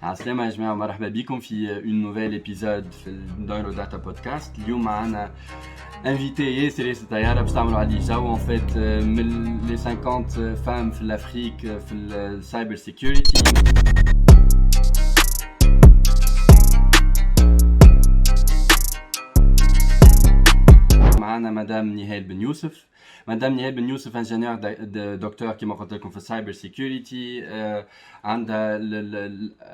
عسلامة يا جماعة ومرحبا بكم في une nouvelle épisode في النيرو داتا بودكاست. اليوم معنا invité ياسر طيارة باش تعملوا عليه جو en fait من les 50 femmes في الأفريق في السايبر سيكيورتي. معنا مدام نهال بن يوسف. مدام نهال بن يوسف انجينير دكتور كما قلت لكم في السايبر سيكيورتي. عندها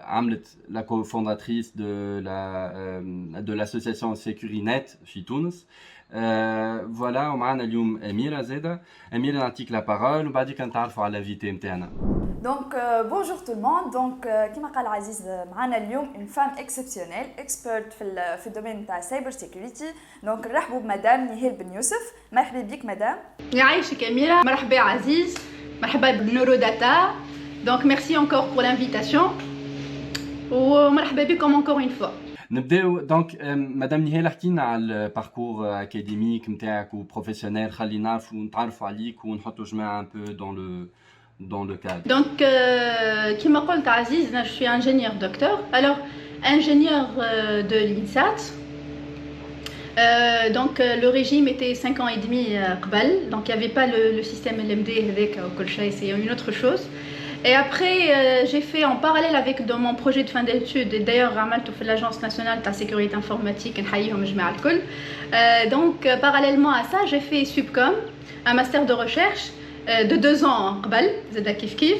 عملت لا كوفونداتريس دو لاسوسياسيون سيكورينيت في تونس. فوالا ومعنا اليوم أميرة زاده. أميرة نعطيك لا بارول وبعديك نتعرفوا على الانفيتي نتاعنا. Donc bonjour tout le monde. Donc كما قال عزيز معنا اليوم une femme exceptionnelle expert في الدومين تاع السايبر سيكوريتي. دونك نرحبوا بمدام نهال بن يوسف. مرحبا بك مدام. يعيشك أميرة. مرحبا عزيز. مرحبا بنورو داتا. Donc merci encore pour l'invitation. ومرحبا بكم encore une fois. نبداو دونك مدام نهال احكينا على الباركور اكاديميك نتاعك وبروفيسيونيل. خلينا نتعرفوا عليك ونحطوا جماعه ان بو dans le cadre. Donc كما قلت عزيز je suis ingénieur docteur. Alors ingénieur de l'INSAT. Donc le régime était 5 ans et demi قبل. Donc il n'y avait pas le système LMD avec كل شيء, c'est une autre chose. Et après, j'ai fait en parallèle avec dans mon projet de fin d'études, et d'ailleurs, عملته في l'Agence nationale de la sécurité informatique, نحييهم جميع الكل. Donc, parallèlement à ça, j'ai fait Subcom, un master de recherche de 2 ans قبل, زادا كيف كيف.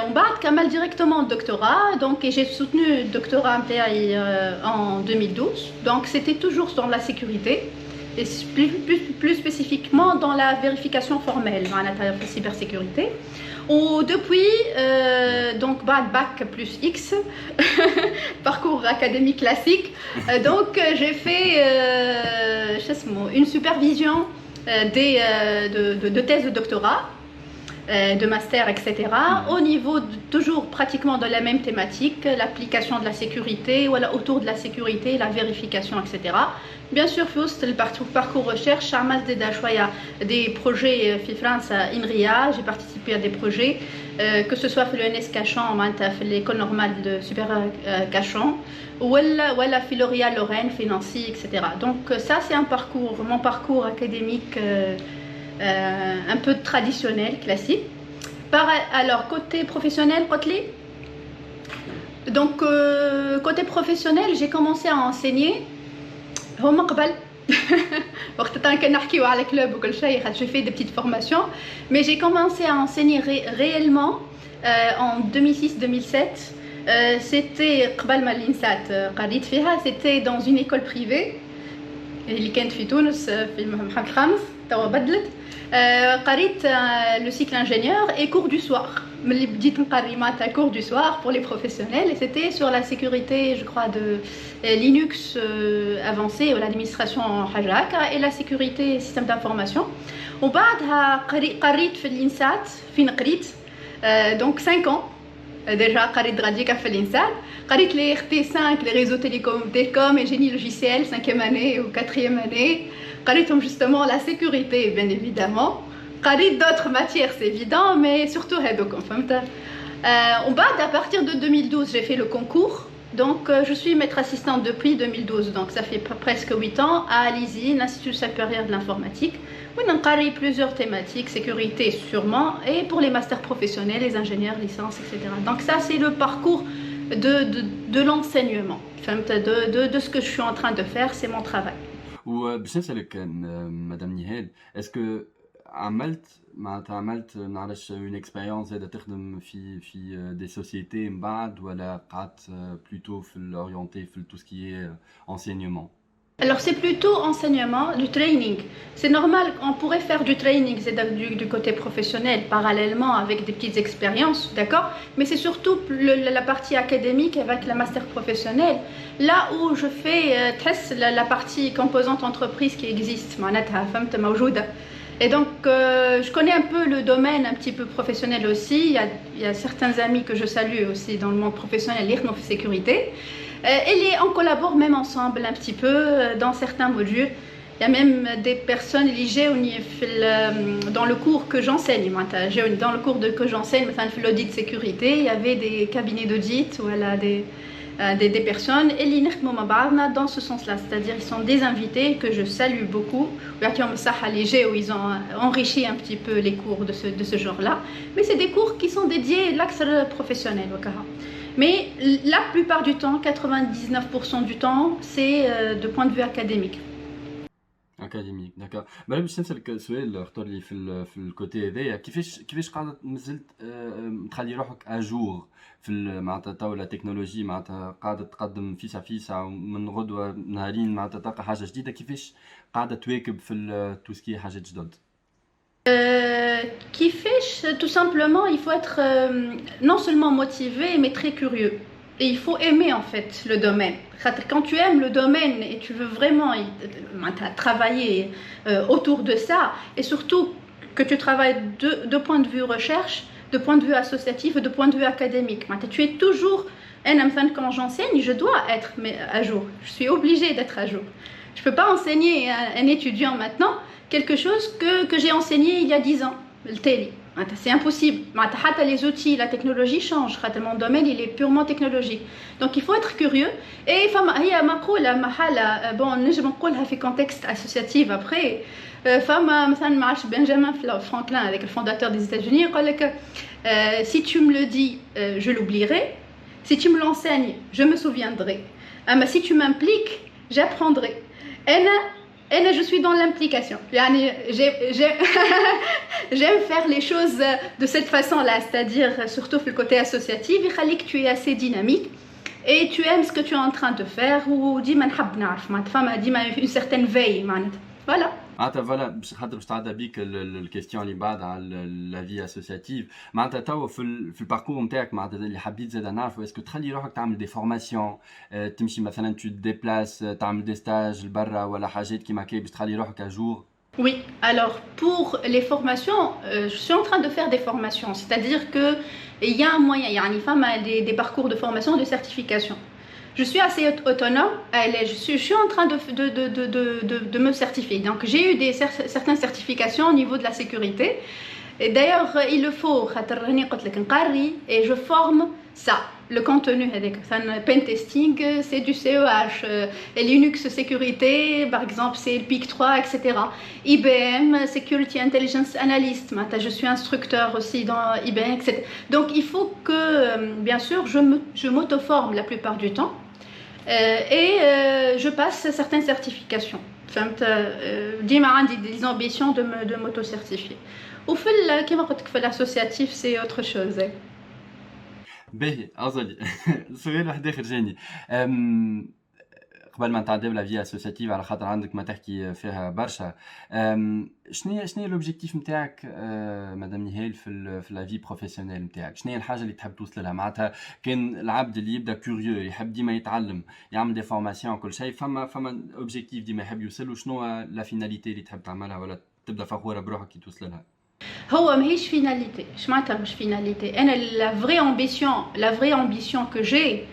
ومن بعد كمل directement le doctorat, donc et j'ai soutenu le doctorat نتاعي en 2012. Donc, c'était toujours dans la sécurité. Et plus spécifiquement dans la vérification formelle, dans la cybersécurité. Ou depuis, donc bac plus X, parcours académique classique, donc j'ai fait une supervision de thèse de doctorat, de master, etc. Au niveau toujours pratiquement de la même thématique, l'application de la sécurité, ou autour de la sécurité, la vérification, etc. Bien sûr, le parcours recherche, des projets en France, INRIA, j'ai participé à des projets, que ce soit le NS Cachan, l'école normale de Super Cachan, ou la L'Oréal Lorraine, Financy, etc. Donc ça, c'est mon parcours académique un peu traditionnel, classique. Alors, côté professionnel, donc côté professionnel, j'ai commencé à enseigner. هما قبل وقتها كنحكيو على كلوب وكل شيء j'ai fait des petites formations, mais j'ai commencé à enseigner réellement en 2006-2007. C'était قبل ما الإنسات قريت فيها, c'était dans une école privée اللي كانت في تونس في محمد الخامس توا بدلت. قريت le cycle ingénieur et cours du soir. ملي بديت نقري معناتها cours du soir pour les professionnels, et c'était sur la sécurité, je crois, de Linux avancé, ou l'administration حاجة هكا, et la sécurité système d'information. وبعدها قريت في الإنسات فين قريت donc 5 ans. Déjà قريت غاديكا في الإنسات, قريت les RT5, les réseaux télécom et génie logiciel 5e année ou 4e année. قريتهم justement la sécurité, bien évidemment. قريت d'autres matières, c'est évident, mais surtout هذوك, فهمت. وبعد à partir de 2012, j'ai fait le concours. Donc je suis maître assistante depuis 2012, donc ça fait presque 8 ans à l'ISI, l'Institut supérieur de l'informatique, où on a plusieurs thématiques, sécurité sûrement, et pour les masters professionnels, les ingénieurs, licences, etc. Donc ça, c'est le parcours de l'enseignement, de ce que je suis en train de faire, c'est mon travail. وباش نسألك مدام نهال, اسكو عملت نعرفش une expérience زاده تخدم في des sociétés من بعد, ولا قعدت plutôt في l'orienté في tout ce qui est enseignement? Alors c'est plutôt enseignement, du training. C'est normal, on pourrait faire du training du côté professionnel parallèlement avec des petites expériences, d'accord? Mais c'est surtout la partie académique avec la master professionnel, là où je fais la partie composante entreprise qui existe, معناتها فهمت موجودة. Et donc, je connais un peu le domaine un petit peu professionnel aussi. Il y a certains amis que je salue aussi dans le monde professionnel, l'IRNOF Sécurité. Et on collabore même ensemble un petit peu dans certains modules. Il y a même des personnes liées dans le cours que j'enseigne. Dans le cours que j'enseigne, l'audit de sécurité, il y avait des cabinets d'audit, voilà, des personnes et dans ce sens-là, c'est-à-dire ils sont des invités que je salue beaucoup. Où ils ont enrichi un petit peu les cours de ce genre-là. Mais c'est des cours qui sont dédiés à l'axe professionnel. Mais la plupart du temps, 99% du temps, c'est de point de vue académique. اكاديميك داكا باش باش نسالك سؤال اللي اختار لي في الكوتي هذايا كيفاش قاعده مازلت تخلي روحك اجور في معناتها تو لا تكنولوجي معناتها قاعده تقدم فيسا فيسا من غدوه نهارين معناتها تلقى حاجه جديده كيفاش قاعده تواكب في توسكي حاجات جدد كيفاش tout simplement il faut être non seulement motivé mais très curieux. Et il faut aimer en fait le domaine. Quand tu aimes le domaine et tu veux vraiment travailler autour de ça, et surtout que tu travailles de point de vue recherche, de point de vue associatif et de point de vue académique. Tu es toujours, quand j'enseigne, je dois être à jour. Je suis obligée d'être à jour. Je ne peux pas enseigner à un étudiant maintenant quelque chose que j'ai enseigné il y a 10 ans, le télé. C'est impossible. Les outils, la technologie change. Mon domaine, il est purement technologique. Donc, il faut être curieux. Et il y a un contexte associatif après. Benjamin Franklin, avec le fondateur des États-Unis, si tu me le dis, je l'oublierai. Si tu me l'enseignes, je me souviendrai. Mais si tu m'impliques, j'apprendrai. Et je suis dans l'implication. J'aime faire les choses de cette façon-là, c'est-à-dire surtout le côté associatif, il faut que tu es assez dynamique et tu aimes ce que tu es en train de faire ou une certaine veille. Voilà. فوالا باش تعدى بيك الكيستيون اللي بعد على لا في اسوسياتيف معناتها تو في الباركور نتاعك معناتها اللي حبيت زاد نعرفوا اسكو تخلي روحك تعمل دي فورماسيون تمشي مثلا تو ديبلاس تعمل دي ستاج لبرا ولا حاجات كيما هكا باش تخلي روحك اجور Oui, alors pour les formations, je suis en train de faire des formations, c'est-à-dire qu'il y a un moyen, il y a des parcours de formation, de certification. Je suis assez autonome, je suis en train de me certifier. Donc j'ai eu certaines certifications au niveau de la sécurité. Et d'ailleurs, il le faut, et je forme ça, le contenu. Pen testing, c'est du CEH, et Linux sécurité, par exemple, c'est le PIC 3, etc. IBM, Security Intelligence Analyst, je suis instructeur aussi dans IBM, etc. Donc il faut que, bien sûr, je m'auto-forme la plupart du temps. Et je passe certaines certifications. Dima عندي des ambitions de m'auto-certifier. وفي كما قلت لك في l'associatif c'est autre chose. باهي أصلي سؤال واحد آخر جاني قبل ما نتعداو لا في اسوسياتيف على خاطر عندك ما تحكي فيها برشا شنو لوبجيكتيف نتاعك مدام نهال في لا في بروفيسيونيل نتاعك شنو هي الحاجه اللي تحب توصل لها معناتها كان العبد اللي يبدا كوريو يحب ديما يتعلم يعمل دي فورماسيون كل شيء فما اوبجيكتيف ديما يحب يوصل له شنو لا فيناليتي اللي تحب تعملها ولا تبدا فخوره بروحك كي توصل لها هو ماهيش فيناليتي معناتها مش فيناليتي انا la vraie ambition que j'ai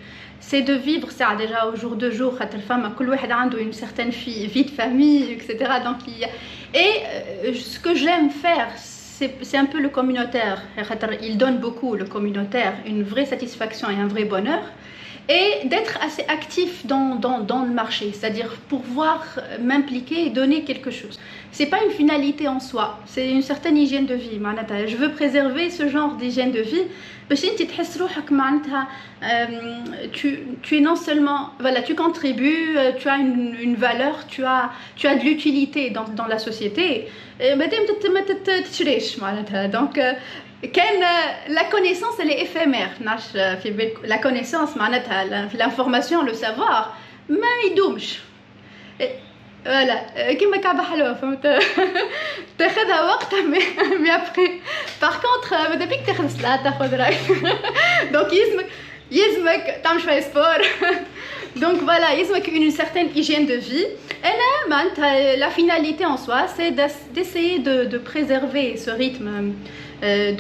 c'est de vivre ça déjà au jour de jour خاطر الفما كل واحد عنده une certaine vie de famille etc. donc ce que j'aime faire c'est un peu le communautaire il donne beaucoup le communautaire une vraie satisfaction et un vrai bonheur et d'être assez actif dans le marché, c'est-à-dire pouvoir m'impliquer et donner quelque chose. C'est pas une finalité en soi, c'est une certaine hygiène de vie. Je veux préserver ce genre d'hygiène de vie. Tu es non seulement, voilà, tu contribues, tu as une valeur, tu as de l'utilité dans la société. Donc la connaissance elle est éphémère. La connaissance, l'information, le savoir, ما يدومش. Voilà, كيما كعبة حلوة فهمت تاخذها وقتها mais après par contre ماذا بيك تاخذ صلاة تاخذ راي donc يلزمك تعمل شوية سبور donc voilà يلزمك une certaine hygiène de vie et la finalité en soi c'est d'essayer de préserver ce rythme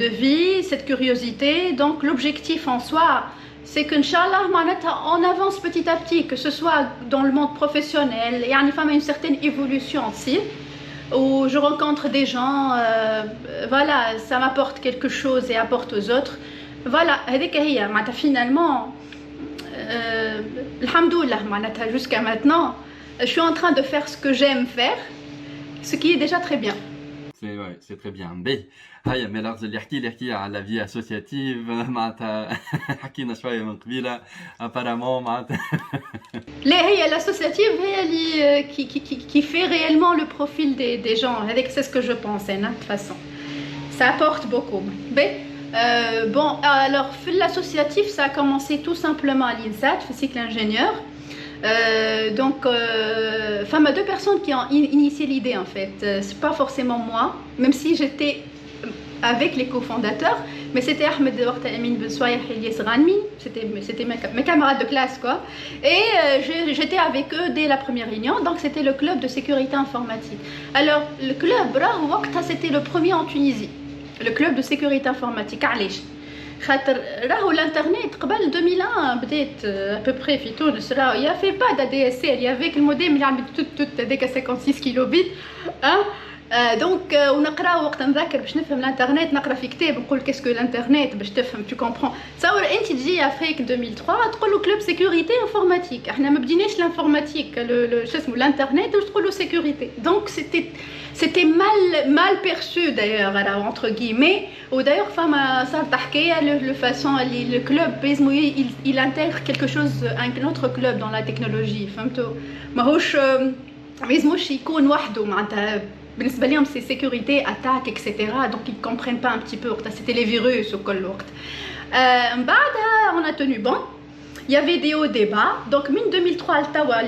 de vie, cette curiosité. Donc l'objectif en soi c'est qu'Inch'Allah, on avance petit à petit, que ce soit dans le monde professionnel, il y a une certaine évolution aussi, où je rencontre des gens, voilà, ça m'apporte quelque chose et apporte aux autres. Voilà, finalement, alhamdoulilah, jusqu'à maintenant, je suis en train de faire ce que j'aime faire, ce qui est déjà très bien. C'est très bien. Mais هيا ملاحظ اللي يحكي على la vie associative معناتها حكينا شويه من قبيله apparemment معناتها l'associative qui fait réellement le profil des gens. C'est ce que je pense, de toute façon. Ça apporte beaucoup. Bon, alors l'associatif, ça a commencé tout simplement à l'INSAT, le cycle ingénieur. Donc, à deux personnes qui ont initié l'idée en fait. C'est pas forcément moi, même si j'étais avec les cofondateurs, mais c'était Ahmed Amin Ben Souaïr et Elias Ghanmi, c'était mes camarades de classe quoi. Et j'étais avec eux dès la première réunion, donc c'était le club de sécurité informatique. Alors, le club, c'était le premier en Tunisie, le club de sécurité informatique. علاش؟ خاطر راهو الانترنت قبل 2001 بدات ابوبري في تونس راهو يا في با دي اس ال يا فيك الموديم اللي عملت توت هذاك 56 كيلو بيت دونك ونقراو وقت نذاكر باش نفهم الانترنت نقرا في كتاب نقول كاسكو الانترنت باش تفهم تو كومبرون تصور انت تجي افريك 2003 تقول له كلوب سيكوريتي انفورماتيك احنا ما بديناش الانفورماتيك شو اسمه الانترنت واش تقول له سيكوريتي دونك c'était mal perçu d'ailleurs entre guillemets ou d'ailleurs femme ça تحكي le façon le club il intègre quelque chose un autre club dans la technologie فهمتوا ماهوش ما يلزموش يكون وحده معناتها بالنسبه لهم سي sécurité attaque etc donc ils comprennent pas un petit peu c'était les virus وكل وقت من بعدها on a tenu bon il y avait des hauts débats donc min 2003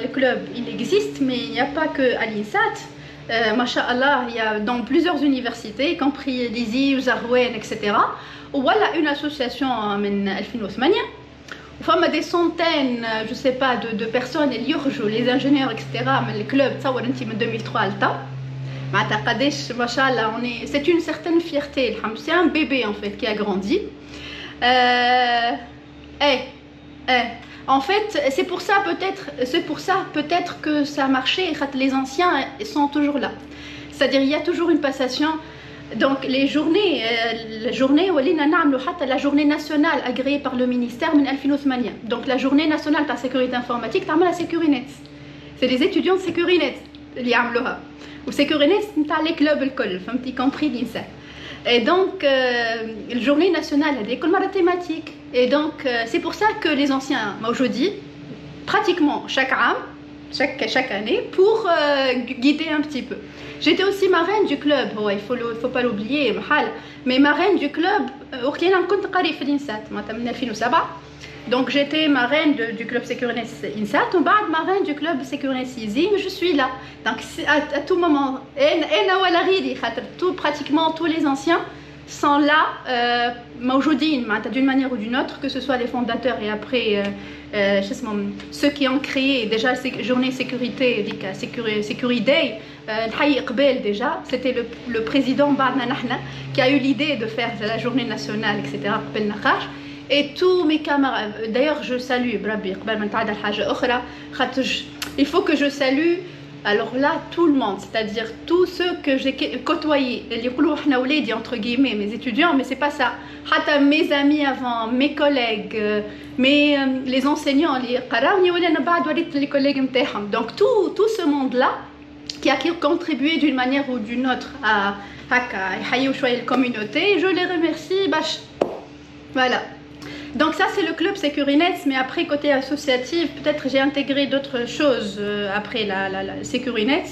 le club il existe mais il n'y a pas que à l'INSAT Masha'Allah, il y a dans plusieurs universités, y compris l'ISI, Zarouane, etc. Voilà une association en 2008. Enfin, des centaines, je sais pas, de personnes, les ingénieurs, etc. Mais le club, ça, en 2003, c'est une certaine fierté. C'est un bébé en fait qui a grandi. En fait, c'est pour ça peut-être que ça a marché. Les anciens sont toujours là. C'est-à-dire, il y a toujours une passation. Donc, les journées, la journée nationale agréée par le ministère من 2008. Donc, la journée nationale de la sécurité informatique, c'est la Sécurinet. C'est les étudiants de Sécurinet qui l'ont fait. Ou Sécurinet, c'est les clubs, y compris l'INSA. Et donc, la journée nationale a des écoles mathématiques. Et donc, c'est pour ça que les anciens, aujourd'hui, pratiquement chaque année, pour guider un petit peu. J'étais aussi marraine du club, il faut pas l'oublier, mais marraine du club, donc j'étais marraine du club Sécurinet INSAT, ou marraine du club Sécurinet ISI, mais je suis là. Donc à tout moment, pratiquement tous les anciens sont là, d'une manière ou d'une autre, que ce soit les fondateurs et après ceux qui ont créé déjà journée sécurité, Sécuriday, déjà, c'était le président qui a eu l'idée de faire la journée nationale, etc. Et tous mes camarades, d'ailleurs je salue, il faut que je salue. Alors là, tout le monde, c'est-à-dire tous ceux que j'ai côtoyés, entre guillemets, mes étudiants, mais c'est pas ça. Mes amis avant, mes collègues, les enseignants, les collègues. Donc tout ce monde-là qui a contribué d'une manière ou d'une autre à la communauté, je les remercie. Voilà. Donc ça c'est le club Sécurinet, mais après côté associatif, peut-être j'ai intégré d'autres choses après la Sécurinet.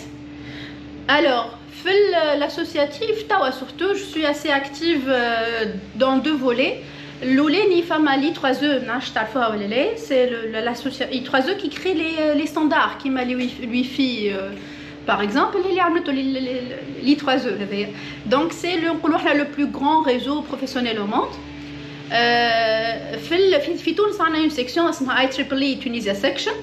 Alors, l'associatif, surtout, je suis assez active dans deux volets. L'Ouleni Famali 3E, c'est l'association I3E qui crée les standards, qui m'a les Wi-Fi par exemple, l'I3E. Donc c'est le plus grand réseau professionnel au monde. في تونس عندنا une section اسمها IEEE Tunisia section.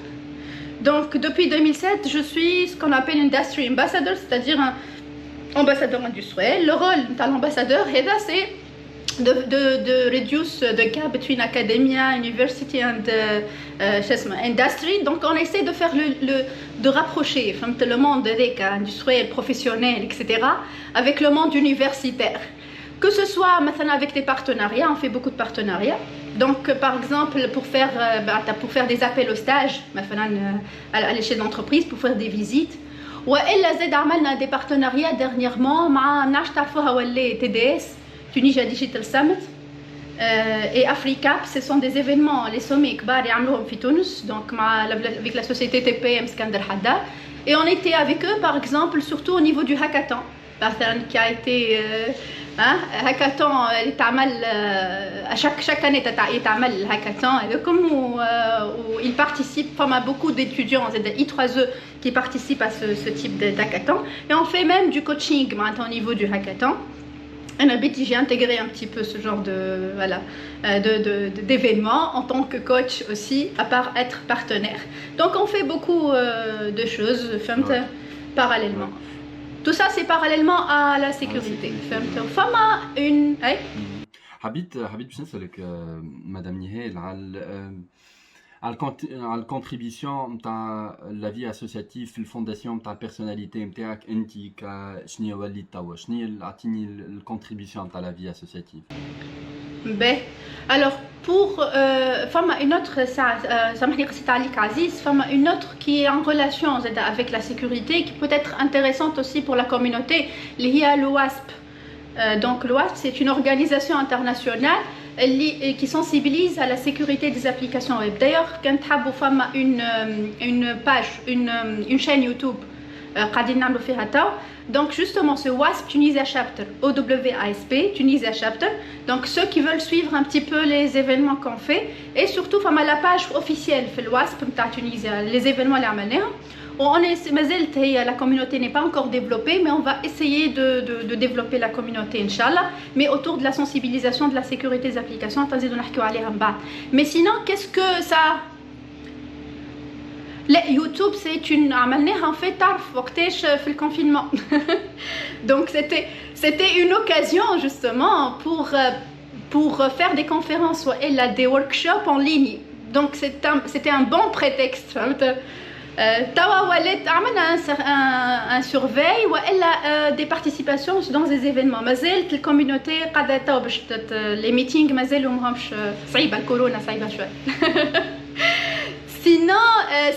Donc depuis 2007, je suis ce qu'on appelle industry ambassador, c'est-à-dire un ambassadeur industriel. Le rôle de l'ambassadeur, c'est de reduce the gap between academia, university and industry. Donc on essaie de faire de rapprocher le monde industriel, professionnel, etc. avec le monde universitaire. Que ce soit maintenant avec des partenariats, on fait beaucoup de partenariats. Donc par exemple pour faire des appels au stage à l'échelle d'entreprise, pour faire des visites. والا زاد عملنا des partenariats dernièrement مع منعرفش تعرفوها ولا TDS, Tunisia Digital Summit, et AfriCap. Ce sont des événements, les sommets كبار يعملوهم في تونس, donc avec la société TPM Skander Hadda, et on était avec eux par exemple surtout au niveau du hackathon qui a été hackathon chaque année يتعمل الهاكاثون هذوكم où ils participent, enfin beaucoup d'étudiants I3E qui participent à ce type d'hackathon, et on fait même du coaching maintenant au niveau du hackathon. J'ai intégré un petit peu ce genre d'événements en tant que coach aussi, à part être partenaire. Donc on fait beaucoup de choses parallèlement. Tout ça c'est parallèlement à la sécurité. فما une حبيت باش نسألك مدام نهال على الكونتريبيسيون نتاع لا في اسوسياتيف في الفونداسيون نتاع البيرسوناليتي نتاعك انت شنو وليت توا، شنو اعطيني الكونتريبيسيون نتاع لا في اسوسياتيف. Ben, alors pour une autre, une autre qui est en relation avec la sécurité, qui peut être intéressante aussi pour la communauté, liée à l'OWASP. Donc l'OWASP, c'est une organisation internationale qui sensibilise à la sécurité des applications web. D'ailleurs, quand une page, une chaîne YouTube, donc justement ce WASP Tunisia Chapter, OWASP Tunisia Chapter, donc ceux qui veulent suivre un petit peu les événements qu'on fait, et surtout la page officielle fait le WASP Tunisia, les événements les عملناهم. La communauté n'est pas encore développée, mais on va essayer de développer la communauté, Inch'Allah, mais autour de la sensibilisation de la sécurité des applications. Mais sinon, qu'est-ce que ça... YouTube, c'est une عملناها en fait تعرف وقتاش في الconfinement. Donc c'était une occasion justement pour faire des conférences ou des workshops en ligne. Donc c'était un bon prétexte. توا ولات عملنا un surveil والا des participations dans des événements. مازالت الكوميونيتي قاعده توا باش les meetings مازالوا ماهمش صعيبه، الكورونا صعيبه شويه.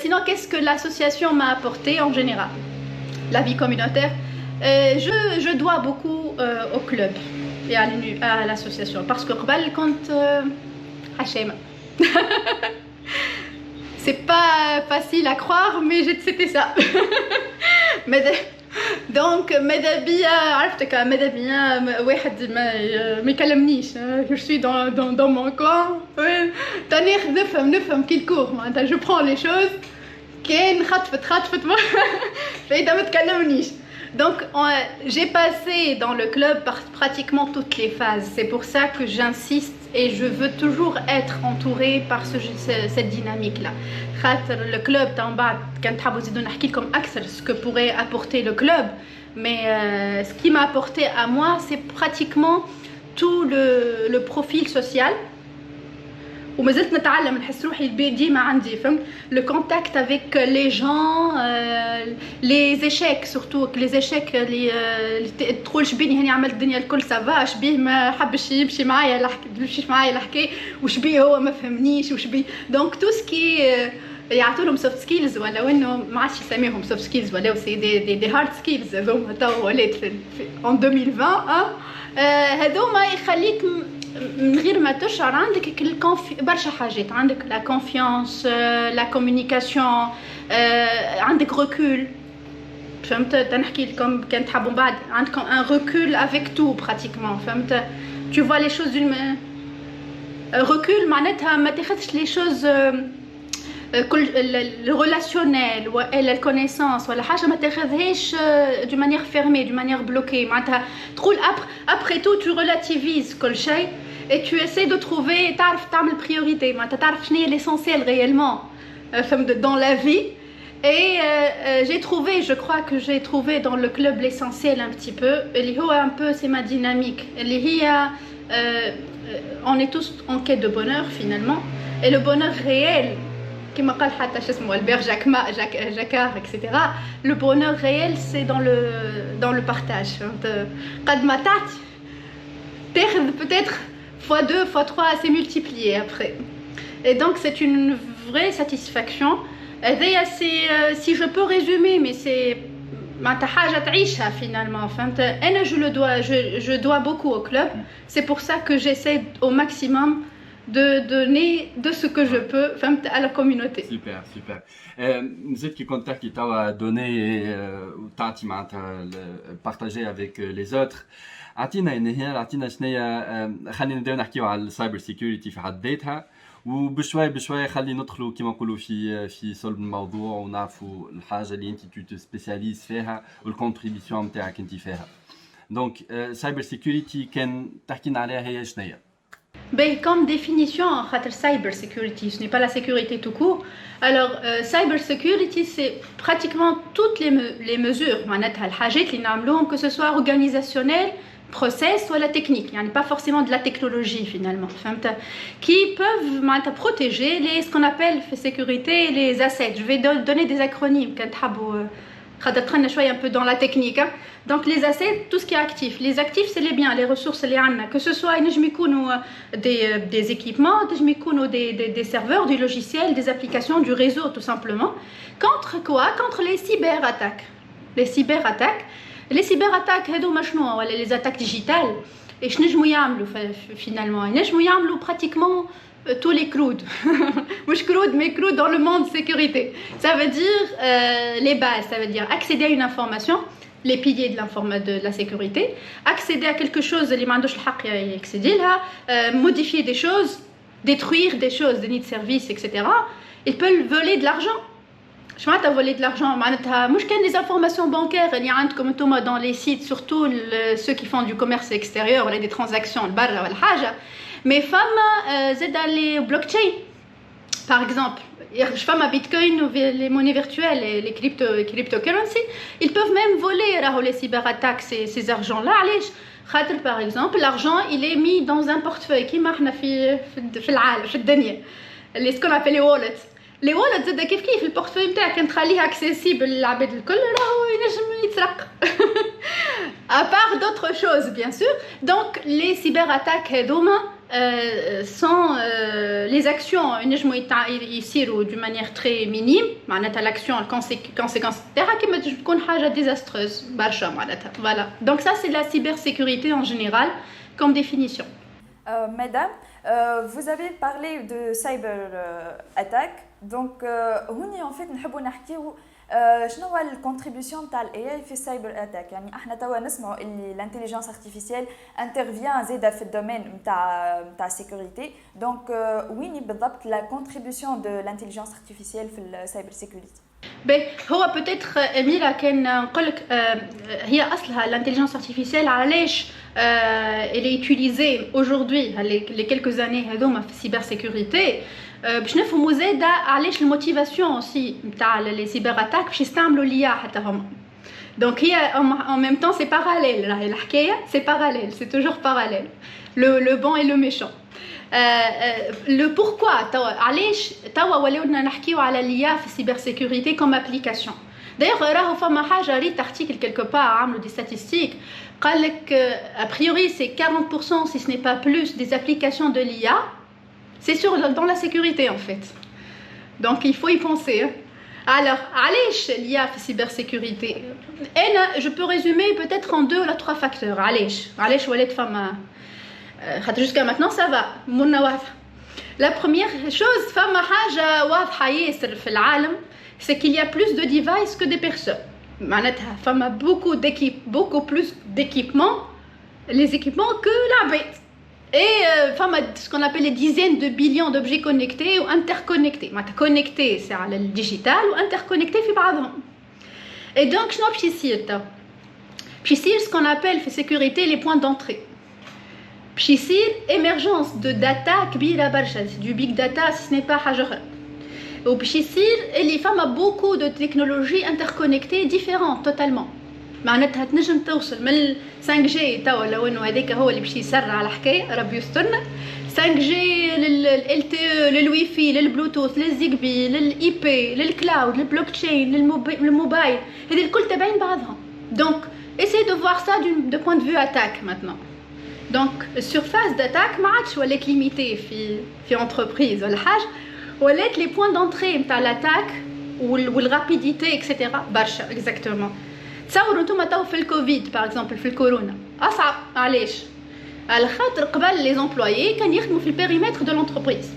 Sinon, qu'est-ce que l'association m'a apporté en général? La vie communautaire. Je dois beaucoup au club et à l'association. Parce que quand Hachem. C'est pas facile à croire, mais c'était ça. Donc ماذا بيا عرفتك ماذا بيا واحد ما يكلمنيش، je suis dans mon coin تاني نفهم كي الكور معناتها je prends les choses كاين خطفت فاذا ما تكلمنيش. Donc j'ai passé dans le club par pratiquement toutes les phases. C'est pour ça que j'insiste et je veux toujours être entourée par cette dynamique là. Le club t'en bas quand تحبوا نزيدو نحكي لكم أكثر ce que pourrait apporter le club, mais ce qui m'a apporté à moi c'est pratiquement tout le profil social. وما زلت نتعلم، نحس روحي ديما عندي فهمت le contact avec les gens, les échecs surtout les échecs اللي تقول شبيني هاني عملت الدنيا الكل سافا، شبيه ما حبش يمشي معايا الحكايه، وشبيه هو ما فهمنيش، وشبيه دونك تو سكي يعطولهم سوفت سكيلز ولا انه ما عادش يسميهم سوفت سكيلز ولا سي دي هارد سكيلز هذوما تو ولات في 2020 هذوما يخليك من غير ما تشعر عندك برشا حاجات، عندك لا كونفيونس، لا كومونيكاسيون، عندك ريكول. فهمت تنحكي لكم كان تحبوا بعد عندكم ان ريكول افيك تو براتيكمون. فهمت tu vois les choses d'une recul معناتها ما تاخذش les choses le relationnel ولا الكونيسانس ولا حاجه ما تاخذهاش دو مانيير فيرمي دو مانيير بلوكي. معناتها تقول après tout tu relativises كل شيء et tu essaies de trouver تعرف تعمل priorité. معناتها تعرف شنو هي l'essentiel réellement dans la vie Et j'ai trouvé, je crois que j'ai trouvé dans le club l'essentiel un petit peu. Un peu, c'est ma dynamique. On est tous en quête de bonheur finalement. Et le bonheur réel, كما قال حتى شو اسمه البير جاكار etc. Le bonheur réel c'est dans le partage. قد ما تعطي تاخذ peut-être fois 2 fois 3 c'est multiplié après. Et donc c'est une vraie satisfaction. C'est si je peux résumer mais c'est معناتها حاجة تعيشها finalement. Je dois beaucoup au club. C'est pour ça que j'essaie au maximum de donner de ce que je peux à la communauté. Super, super. Vous qui contact qui t'a donné وتعطي معناتها partager avec les autres. عطينا شنيا خلينا نبداو نحكيو على السايبر سيكيورتي في حد ذاتها وبشوي بشوي خلي ندخلوا كما نقولوا في صلب الموضوع ونعرفوا الحاجه اللي انت تو سبيسياليز فيها والكونتريبيسيون نتاعك انت فيها. دونك سايبر سيكيورتي كان تحكي لنا عليها هي شنيا؟ Comme définition, cyber security, ce n'est pas la sécurité tout court. Alors, cyber security, c'est pratiquement toutes les mesures, que ce soit organisationnel, process ou la technique, il n'y a pas forcément de la technologie finalement, qui peuvent protéger ce qu'on appelle sécurité, les assets. Je vais donner des acronymes. Un peu dans la technique. Hein. Donc les assets, tout ce qui est actif. Les actifs, c'est les biens, les ressources, les anna. Que ce soit des équipements, des serveurs, du logiciel, des applications, du réseau, tout simplement. Contre quoi? Contre les cyberattaques. Les cyberattaques, les attaques digitales. Et finalement, pratiquement tous les clouds. Mouche cloud, mais cloud dans le monde sécurité. Ça veut dire les bases, ça veut dire accéder à une information, les piliers de la sécurité, accéder à quelque chose, modifier des choses, détruire des choses, des nids de service, etc. Ils peuvent voler de l'argent. Je m'en ai volé de l'argent. Moi, je des informations bancaires. Il y a comme dans les sites, surtout ceux qui font du commerce extérieur, des transactions, le barra, le haja. Mais femmes, c'est dans les blockchains, par exemple. Je fais ma Bitcoin ou les monnaies virtuelles, les cryptocurrencies. Ils peuvent même voler les cyberattaques, ces argents-là. Par exemple, l'argent, il est mis dans un portefeuille qui marche ce qu'on appelle les wallets. Les wallets, c'est كيف le portefeuille نتاعك كان تخليه accessible للعباد الكل راهو ينجم يتسرق. À part d'autres choses, bien sûr. Donc, les cyberattaques sont les actions d'une manière très minime. L'action, conséquence, etc. qui peut être désastreuse. Voilà. Donc, ça, c'est la cybersécurité en général, comme définition. Madame, vous avez parlé de cyber-attaque. Donc, en fait, nous voulons نحكيو شنو هو الكونتريبيوشن تاع الاي اي في السايبر اتاك. يعني احنا توا نسمعوا اللي الانتيليجنس ارتيفيسيال انترفيان زاده في الدومين نتاع السيكوريتي. دونك وين بالضبط لا كونتريبيوشن دو الانتيليجنس ارتيفيسيال في السايبر سيكوريتي؟ هو peut-être أميرة كان نقول لك هي أصلها l'intelligence artificielle علاش elle est utilisée aujourd'hui les quelques années هذوما في السيبرسيكوريتي باش نفهموا زاده علاش الموتيفاسيون اوسي نتاع لي سيبر اتاك باش يستعملوا ليا حتى هما. دونك هي en même temps c'est parallèle راهي الحكايه c'est parallèle, c'est toujours parallèle, le bon et le méchant. Le pourquoi علاش توا ولينا نحكيو على ليا في السيبر سيكوريتي comme application. D'ailleurs راهو فما حاجه ريت article quelque part عملوا des statistiques قال لك a priori c'est 40% si ce n'est pas plus des applications de l'IA. C'est sûr dans la sécurité en fait. Donc il faut y penser. Alors, علاش l'IA في cybersécurité? Je peux résumer peut-être en 2 ou 3 facteurs. علاش ولات فما jusqu'à maintenant ça va. منا واضحة. La première chose فما حاجة واضحة ياسر في العالم, c'est qu'il y a plus de devices que des personnes. معناتها فما beaucoup plus d'équipements, les équipements que l'abed. Et ce qu'on appelle les dizaines de billions d'objets connectés ou interconnectés. Connectés, c'est le digital, ou interconnectés, c'est par exemple. Et donc, je ce qu'on appelle la sécurité les points d'entrée. Émergence de data, c'est du big data, si ce n'est pas hajar. وباش يصير اللي فما beaucoup de technologies interconnectées différentes totalement. معناتها تنجم توصل من 5G توا لو انه هذاك هو اللي باش يسرع الحكايه ربي يسترنا. 5G لل LTE للواي فاي للبلوتوث للزيغبي للاي بي للكلاود للبلوك تشين للموبايل هذه الكل تابعين بعضهم. دونك essayez de voir ça de point de vue attaque maintenant. Donc surface d'attaque ما عادش ولات limitée في entreprise ولا حاجه ولات les points d'entrée نتاع l'attaque والرابيديتي اكسيتيرا برشا اكزاكتومون. تصوروا نتوما تو في الكوفيد باغ اكزومبل في الكورونا اصعب علاش؟ على خاطر قبل لي زومبلويي كان يخدموا في البيريمتر دو لونتربريز.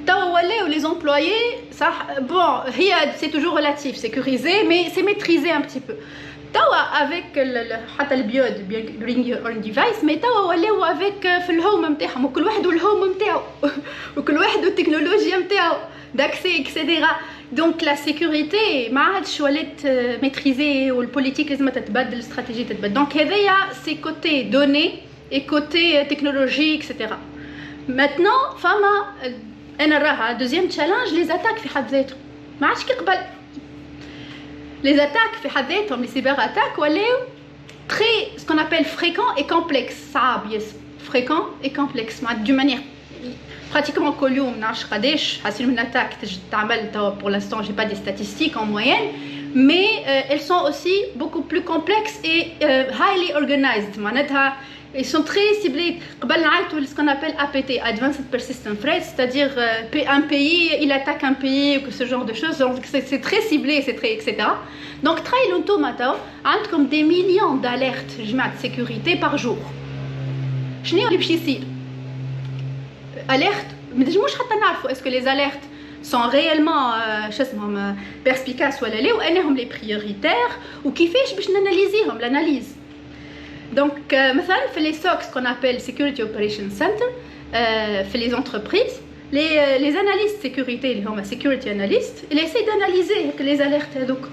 توا ولاو لي زومبلويي صح بون هي سي توجور ريلاتيف سيكوريزي مي سي ميتريزي ان بتي بو. توا افيك حتى البيود برينغ يور اون ديفايس مي توا ولاو افيك في الهوم نتاعهم وكل واحد والهوم نتاعو وكل واحد والتكنولوجيا نتاعو داكسي اكسيتيرا. دونك لا سيكوريتي ما عادش ولات ميتريزي والبوليتيك لازم تتبدل الاستراتيجيه تتبدل. دونك هذايا سي كوتي دوني اي كوتي تكنولوجي اكسيتيرا. ماتنون فما انا راها دوزيام تشالنج لي زاتاك في حد ذاتهم ما عادش كي قبل. Les attaques في حد ذاتهم les cyber attaques ولاو très ce qu'on appelle fréquent et complexe. صعب ياسر fréquent et complexe مع d'une manière pratiquement كل يوم نعرفش قداش حاسين من اتاك تجي تعمل توا. pour l'instant j'ai pas des statistiques en moyenne mais elles sont aussi beaucoup plus complexes et highly organized. معناتها ils sont très ciblés. قبل نعيطوا ce qu'on appelle APT Advanced Persistent Threat, c'est-à-dire un pays il attaque un pays ou ce genre de choses. Donc c'est très ciblé, c'est très etc. Donc تخيلوا نتوما توا عندكم des millions d'alertes جماعة sécurité par jour. شنو اللي باش يصير؟ alerte ما نجموش حتى نعرفوا est-ce que les alertes sont réellement شو اسمهم perspicaces ولا لا وانهم les prioritaires وكيفاش باش ناناليزيهم l'analyse. Donc مثلا في les SOC qu'on appelle Security Operations Center في les entreprises les analystes sécurité اللي هما security analysts ils essaient d'analyser les alertes هذوك.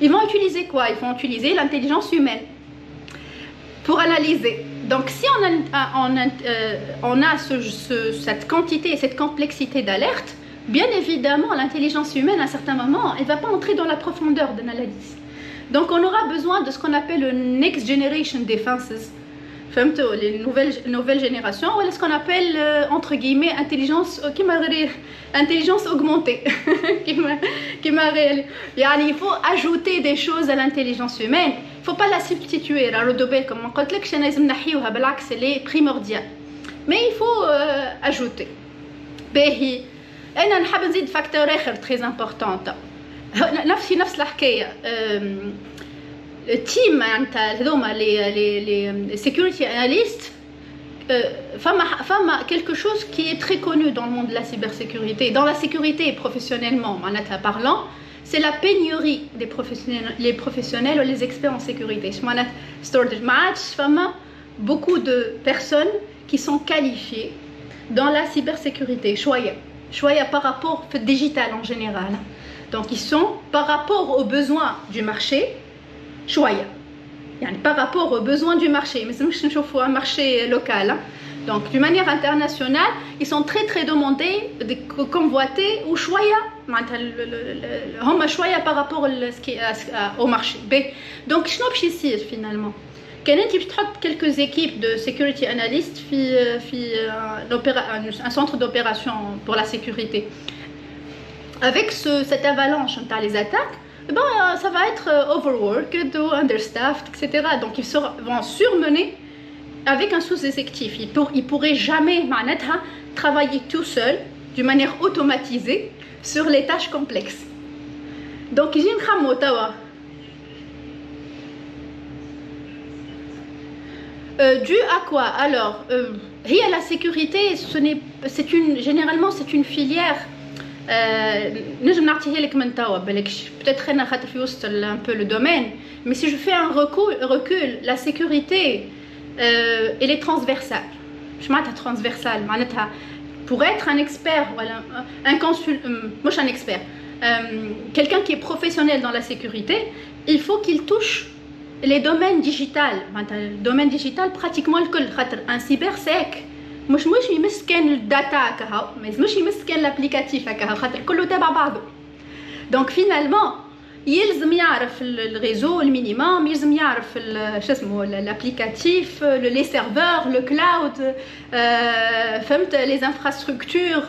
Ils vont utiliser quoi? Ils vont utiliser l'intelligence humaine pour analyser. Donc si on a cette quantité et cette complexité d'alerte, bien évidemment l'intelligence humaine à un certain moment elle va pas entrer dans la profondeur de l'analyse. Donc on aura besoin de ce qu'on appelle le next generation defenses, les nouvelles générations, ou ce qu'on appelle entre guillemets intelligence augmentée. Il faut ajouter des choses à l'intelligence humaine. Il ne faut pas la substituer. Comme on dit, elle est primordiale. Mais il faut ajouter. أنا نحب نزيد فاكتور آخر très important. نفس الحكاية. التيم نتاع هذوما les security analysts fama quelque chose qui est très connu dans le monde de la cybersécurité, dans la sécurité professionnellement معناتها parlant, c'est la pénurie des professionnels, les professionnels ou les experts en sécurité. ما عادش فما beaucoup de personnes qui sont qualifiées dans la cybersécurité شوية par rapport au digital en général. Donc ils sont par rapport aux besoins du marché شوية يعني par rapport aux besoins du marché mais مش نشوفوا un marché local. Donc d'une manière internationale ils sont très demandés convoités ou شوية معناتها هما شوية par rapport au marché. Donc شنو باش يصير finalement؟ كان انت باش تحط quelques équipes de security analysts في un centre d'opération pour la sécurité. Avec cette avalanche nتاع les attaques, ça va être overworked ou understaffed, etc. Donc ils vont surmener avec un sous-effectif. Ils pourraient jamais travailler tout seul, d'une manière automatisée, sur les tâches complexes. Donc ils ont dû à quoi? Alors, la sécurité, généralement c'est une filière. نجم نعطيها لك من توا بالكش peut-être انا خاطر في وسط un peu le domaine, mais si je fais un recul la sécurité elle est transversale. Je معناتها transversale معناتها pour être un expert voilà un مش un expert quelqu'un qui est professionnel dans la sécurité il faut qu'il touche les domaines digitales. Le domaine digital pratiquement الكل خاطر un cybersec مش يمسكن الداتا هكا ما يلزمش يمسكن لابليكاتيف هكا خاطر كله تابع بعضه دونك فينالمون يلزم يعرف الريزو المينيموم يلزم يعرف شو اسمه الابليكاتيف لي سيرفور لو كلاود فهمت لي انفراستركتور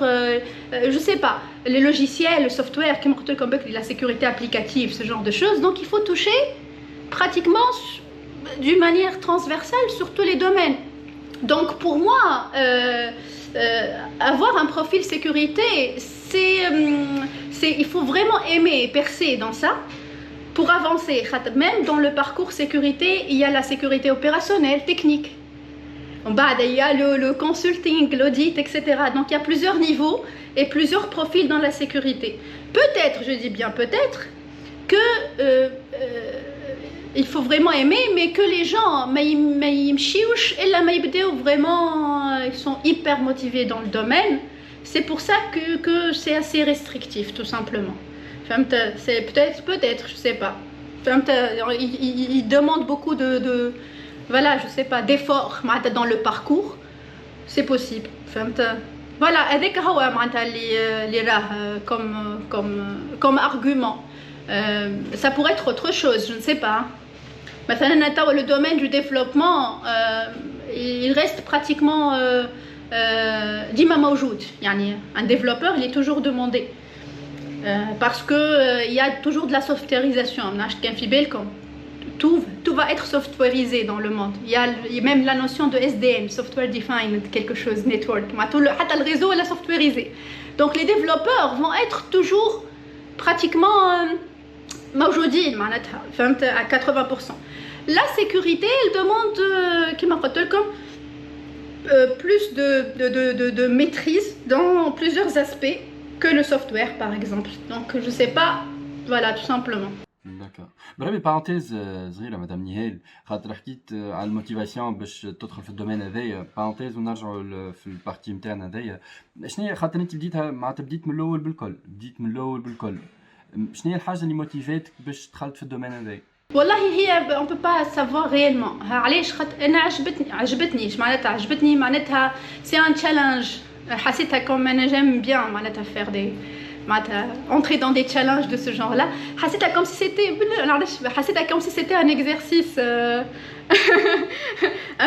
جو سي با les logiciels le software qui montre comme la sécurité applicative ce genre de choses donc il faut toucher pratiquement d'une manière transversale sur tous les domaines. Donc pour moi, avoir un profil sécurité, il faut vraiment aimer et percer dans ça pour avancer. Même dans le parcours sécurité, il y a la sécurité opérationnelle, technique. En bas, il y a le consulting, l'audit, etc. Donc il y a plusieurs niveaux et plusieurs profils dans la sécurité. Peut-être, je dis bien peut-être, que il faut vraiment aimer, mais que les gens, vraiment, ils sont hyper motivés dans le domaine. C'est pour ça que c'est assez restrictif, tout simplement. C'est peut-être, je sais pas. Ils demandent beaucoup voilà, je sais pas, d'efforts dans le parcours. C'est possible. Voilà, avec comme argument. Ça pourrait être autre chose, je ne sais pas. Maintenant, le domaine du développement, il reste pratiquement dima mawjoud. Un développeur, il est toujours demandé. Parce qu'il y a toujours de la softwareisation. Tout va être softwareisé dans le monde. Il y a même la notion de SDN, Software Defined, quelque chose, Network. Le réseau est softwareisé. Donc les développeurs vont être toujours pratiquement موجودين معناتها فهمت à 80%. La sécurité, elle demande كما قلت لكم plus de maîtrise dans plusieurs aspects que le software par exemple. Donc je sais pas, voilà tout simplement. D'accord. بربي بارونتيز صغيره مدام نهال خاطر حكيت على الموتيفاسيون باش تدخل في الدومين هذايا بارونتيز ونرجعوا في البارتي نتاعنا هذايا شنو هي خاطر انت بديتها معناتها بديت من الاول بالكل شنو هي الحاجه اللي موتيفاتك باش دخلت في الدومين هذايا والله هي on peut pas savoir réellement علاش خاطر انا عجبتني معناتها c'est un challenge حسيتها comme انا j'aime bien معناتها faire des entrer dans des challenges de ce genre-là. Comme si c'était un exercice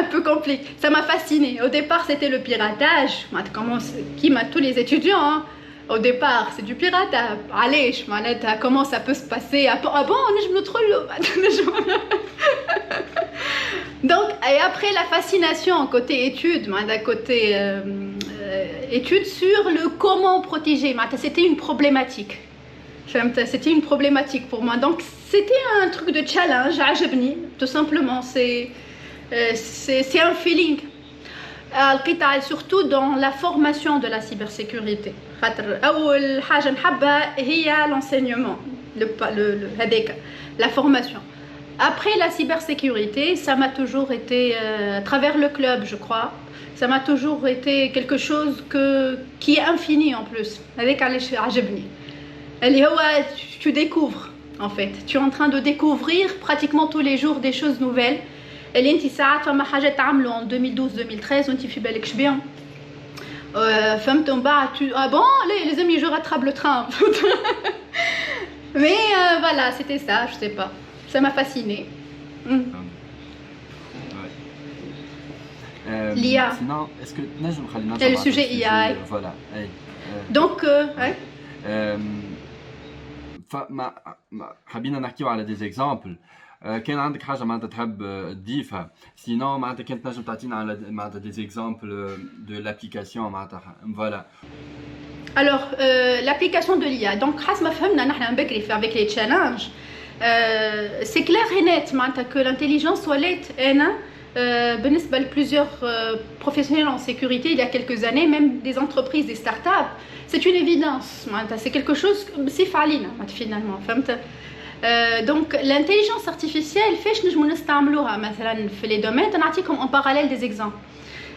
un peu compliqué. Ça m'a fascinée. Au départ, c'était le piratage. Tous les étudiants, hein. Au départ, c'est du piratage. Allez, comment ça peut se passer? Ah bon, je me trouve donc, et après la fascination côté études, côté études sur le comment protéger. C'était une problématique. C'était une problématique pour moi. Donc c'était un truc de challenge, عجبني, tout simplement. C'est un feeling. Surtout dans la formation de la cybersécurité. أول حاجة نحبها هي l'enseignement, la formation. Après la cybersécurité, ça m'a toujours été, à travers le club je crois, ça m'a toujours été quelque chose qui est infini en plus. Avec عجبني. Tu découvres en fait. Tu es en train de découvrir pratiquement tous les jours des choses nouvelles. اللي انت ساعات فما حاجات تعملوا en 2012-2013 وانت في بالكش بهم. فهمت من بعد les amis je rattrape le train. Mais voilà, c'était ça, je sais pas. Ça m'a fascinée. L'IA. Sinon, est-ce que le sujet IA. Voilà. Donc, حابين نحكيو على des exemples. كان عندك حاجة معناتها تحب تضيفها. Sinon معناتها كنت تنجم تعطينا على معناتها des exemples de l'application معناتها. Voilà. Alors, l'application de l'IA. Donc, حسب فهمنا نحن بكري avec les challenges. C'est clair et net que l'intelligence toilette بالنسبة plusieurs professionnels en sécurité il y a quelques années, même des entreprises, des startups, c'est une évidence. C'est quelque chose c'est فعلينا finalement. Donc l'intelligence artificielle فاش نجمو نستعملوها مثلا في les domaines. نعطيكم en parallèle des exemples.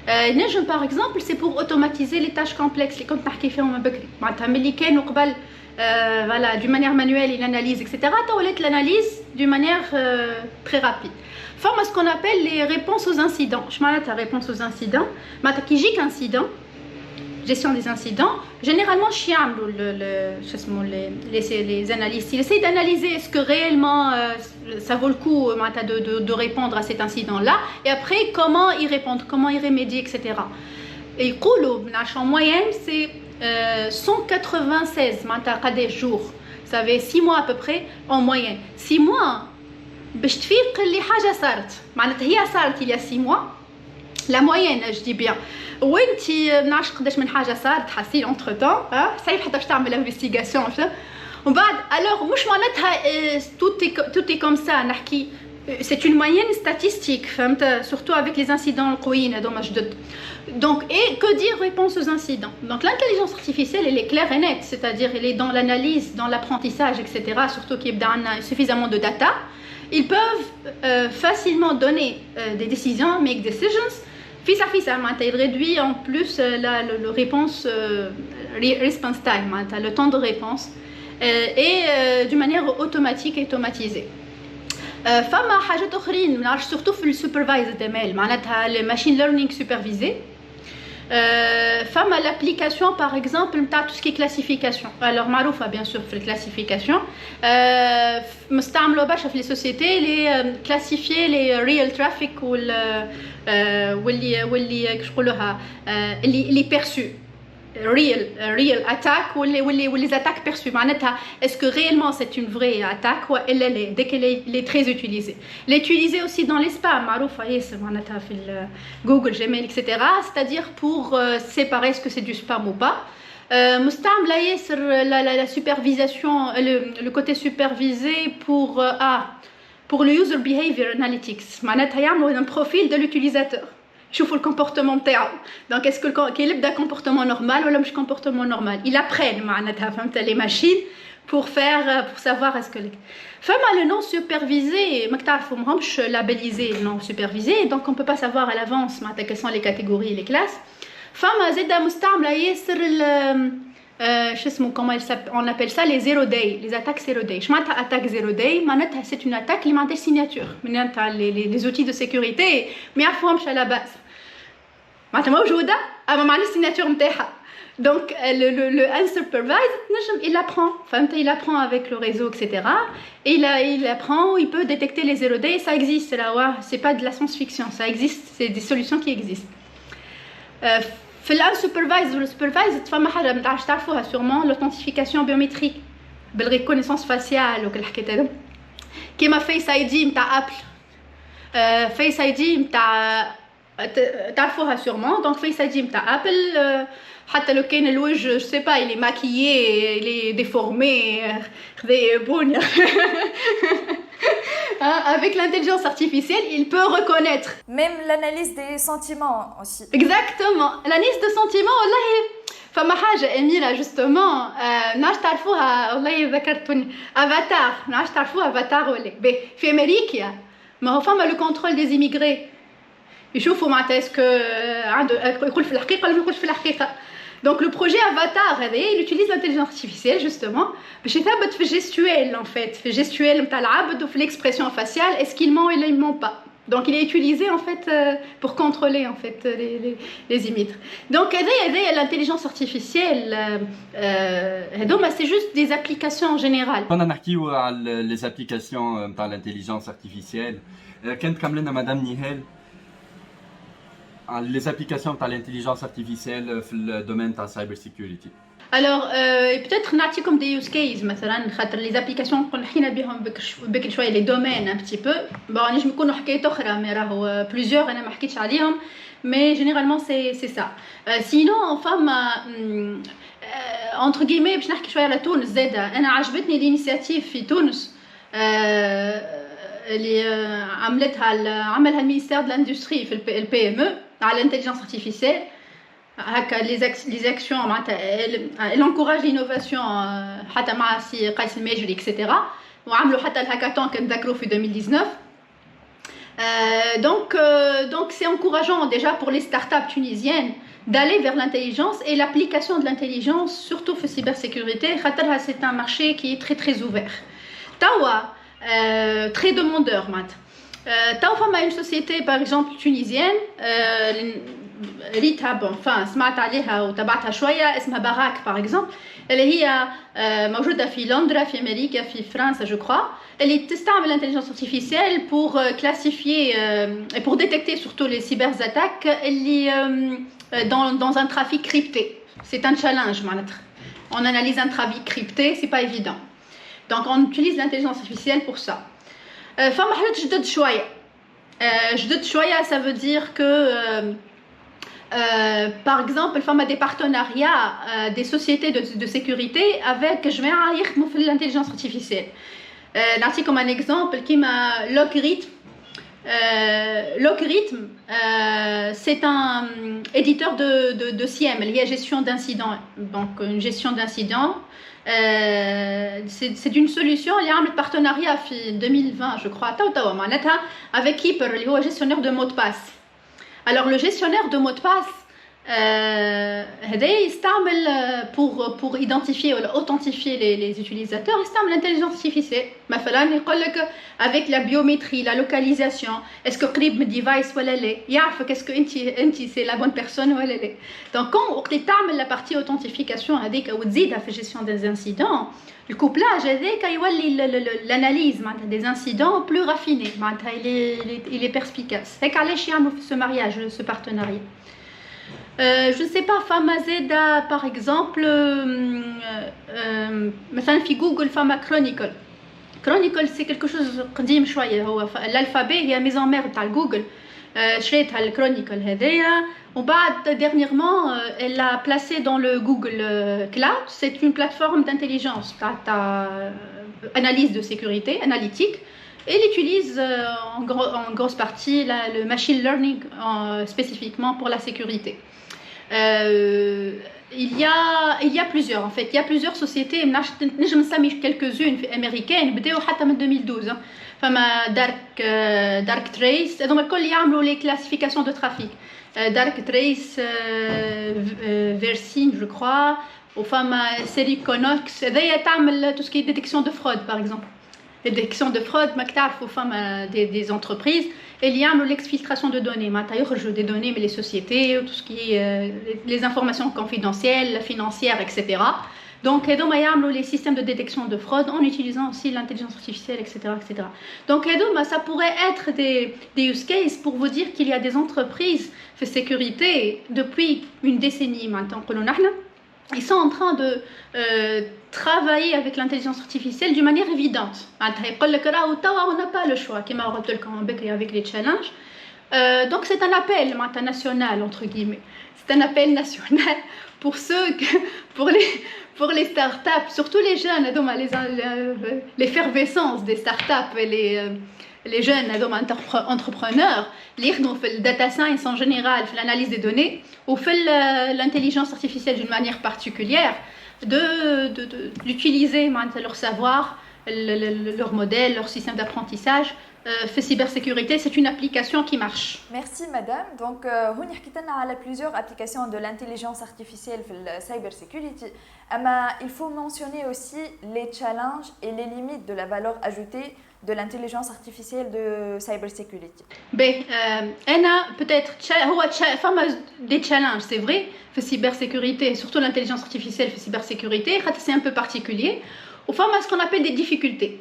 نجم par exemple c'est pour automatiser les tâches complexes اللي كنت نحكي فيهم من بكري معناتها ملي كانوا قبل voilà d'une manière manuelle l'analyse etc. تولات l'analyse d'une manière très rapide. forme ce qu'on appelle les réponses aux incidents. Je m'arrête à réponse aux incidents. Maintenant, qui j'ai qu'incident, gestion des incidents, généralement, les analystes, ils essayent d'analyser est-ce que réellement ça vaut le coup de répondre à cet incident-là, et après, comment y répondre, comment y remédier, etc. Et en moyenne, c'est 196 jours. Ça fait 6 mois à peu près en moyenne. 6 mois, باش تفيق اللي حاجة صارت. معناتها هي صارت il y a 6 mois. La moyenne, je dis bien. وانتي منعرفش قداش من حاجة صارت حاسين entre temps. صعيب حتى باش تعمل investigation. ومن بعد alors مش معناتها tout est comme ça نحكي. C'est une moyenne statistique, surtout avec les incidents القويين هذوما جدد. Donc, et que dire réponse aux incidents? Donc, l'intelligence artificielle, elle est claire et nette, c'est-à-dire elle est dans l'analyse, dans l'apprentissage, etc. Surtout qu'il y a suffisamment de data. Ils peuvent facilement donner des décisions, make decisions. Fils à fils, il réduit en plus le réponse, response time, le temps de réponse, et d'une manière automatique et automatisée. فما حاجات اخرين surtout في السوبرفايزد ML معناتها الماشين ليرنينغ سوبرفيزي. فما l'application par exemple نتاع tout ce qui est classification. Alors معروفه bien sûr في الكلاسيفيكاسيون مستعمله برشا في لي سوسيتي اللي كلاسيفيي لي ريال ترافيك واللي كيش نقولوها اللي بيرسو real attaque ou les attaques perçues. Est-ce que réellement c'est une vraie attaque ou elle est dès qu'elle est très utilisée. L'utiliser aussi dans les spams, Google, Gmail, etc. C'est-à-dire pour séparer ce que c'est du spam ou pas. sur la supervision, le côté supervisé pour le user behavior analytics. Un profil de l'utilisateur. شوفوا le comportement نتاعو. Donc est-ce que qu'il يبدا comportement normal ولا مش comportement normal. Il apprend معناتها فهمت les machines pour savoir est-ce que فما le non supervisé ما تعرفوا ماهمش labellisé non supervisé, donc on peut pas savoir à l'avance معناتها quelles sont les catégories les classes. فما زاده مستعمله ياسر شو اسمه comment on appelle ça les zero day, les attaques zero day. Je m'attaque attaque zero day معناتها c'est une attaque اللي ما عندهاش signature معناتها les outils de sécurité ما يعرفوهمش à la base معناتها موجوده اما ما عندهاش signature نتاعها. Donc le unsupervised il apprend فهمت il apprend avec le réseau etc. et il apprend, il peut détecter les zero day, ça existe là ouais, c'est pas de la science-fiction, ça existe, c'est des solutions qui existent. في الانسوبرفايز والسوبرفايز فما حاجه ما تعرفش تعرفوها sûrement l'autentification biométrique بالريكونيسونس فاسيال وكل الحكايات هذو كيما فيس اي دي نتاع ابل. فيس اي دي نتاع تعرفوها sûrement. donc فيس اي دي نتاع ابل حتى لو كان الوجه je sais pas il est maquillé il est déformé خذا بونيا avec l'intelligence artificielle, il peut reconnaître. Même l'analyse des sentiments aussi. Exactement. L'analyse de sentiments, والله فما حاجة أميرة justement ناش تعرفوها والله ذكرتوني افاتار ناش تعرفوها افاتار ولا في أمريكا ما هو فما le contrôle des immigrés يشوفوا معناتها اسكو عنده يقول في الحقيقة ولا ما يقولش في الحقيقة. Donc le projet Avatar, il utilise l'intelligence artificielle justement باش يثبت في gestuel en fait, في gestuel نتاع العبد وفي l'expression faciale est-ce qu'il ment ou il ment pas. Donc il est utilisé en fait pour contrôler en fait les immigrés. Donc l'intelligence artificielle c'est juste des applications en général. On a نحكيو على les applications نتاع l'intelligence artificielle. كانت كملنا مدام نيهال les applications de l'intelligence artificielle dans le domaine de la cybersécurité. Alors, peut-être نعطيكم des use cases مثلا خاطر les applications qu'on حكينا بهم بكل شويه les domaines un petit peu. Bon, نجم يكونوا حكايات اخرى mais راهو plusieurs انا ما حكيتش عليهم mais généralement c'est ça. Sinon فما entre guillemets باش نحكي شويه على تونس زاده انا عجبتني الانيشيتيف في تونس اللي عملها المينيستير de l'industrie في البي ام او على l'intelligence artificielle. Les actions elle encourage l'innovation حتى مع سي قيس الماجري etc. وعملوا حتى الهاكاثون كنذكروا في 2019. Donc c'est encourageant déjà pour les startups tunisiennes d'aller vers l'intelligence et l'application de l'intelligence surtout في cybersécurité خاطرها c'est un marché qui est très très ouvert. توا très demandeur maintenant. T'as enfin une société par exemple tunisienne ريتها enfin سمعت عليها وتابعتها شوية اسمها باراك par exemple اللي هي موجودة في لندن في أمريكا في فرنسا je crois اللي تستعمل l'intelligence artificielle pour classifier et pour détecter surtout les cyberattaques اللي dans un trafic crypté. C'est un challenge معناتها. On analyse un trafic crypté, c'est pas évident. Donc on utilise l'intelligence artificielle pour ça. فما حاجات جدد شوية. جدد شوية ça veut dire que par exemple, il y a des partenariats des sociétés de sécurité avec l'intelligence artificielle. Là, comme un exemple, qui m'a Logarithme. Logarithme, c'est un éditeur de SIEM, lié à gestion d'incidents. Donc, une gestion d'incidents. C'est une solution, il y a un partenariat en 2020, je crois, avec Keeper, le gestionnaire de mots de passe. Alors le gestionnaire de mots de passe pour identifier ou authentifier les utilisateurs, il installe l'intelligence artificielle. Avec la biométrie, la localisation, est-ce que le device ou est-ce que c'est la bonne personne ou donc quand on fait la partie authentification avec la gestion des incidents, le couplage avec l'analyse des incidents plus raffinée, il est perspicace. C'est qu'allez ce mariage, ce partenariat. Je ne sais pas, Fama Zeda par exemple, Google Fama Chronicle. Chronicle c'est quelque chose قديم شوية هو l'alphabet هي maison mère تاع Google. شريتها الكرونيكل هذيا وبعد dernièrement elle l'a placé dans le Google Cloud. C'est une plateforme d'intelligence analyse de sécurité analytique. Elle utilise en grosse partie le machine learning spécifiquement pour la sécurité. Il y a plusieurs en fait, il y a plusieurs sociétés, je me souviens quelques-unes américaines, بداوا من 2012. فما Dark Trace, donc الكل يعملوا les classifications de trafic. Dark Trace, Versin je crois, وفما Sericonox, هذيا تعمل tout ce qui est détection de fraude par exemple. Les détections de fraude, des entreprises, il y a l'exfiltration de données, des données, mais les sociétés, tout ce qui est les informations confidentielles, financières, etc. Donc, il y a les systèmes de détection de fraude en utilisant aussi l'intelligence artificielle, etc. etc. Donc, ça pourrait être des use cases pour vous dire qu'il y a des entreprises de sécurité depuis une décennie maintenant que nous ils sont en train de travailler avec l'intelligence artificielle d'une manière évidente. On n'a pas le choix, avec les challenges. Donc c'est un appel national, entre guillemets. C'est un appel national pour les startups, surtout les jeunes, l'effervescence des startups et les jeunes entrepreneurs, lire le data science en général, l'analyse des données, ou l'intelligence artificielle d'une manière particulière, d'utiliser leur savoir, leur modèle, leur système d'apprentissage. Fait cybersécurité, c'est une application qui marche. Merci madame. Donc, on a plusieurs applications de l'intelligence artificielle dans la cybersécurité. Mais il faut mentionner aussi les challenges et les limites de la valeur ajoutée de l'intelligence artificielle de cybersécurité. Peut-être des challenges, c'est vrai, dans la cybersécurité, surtout l'intelligence artificielle dans la cybersécurité, c'est un peu particulier. Ou ce qu'on appelle des difficultés.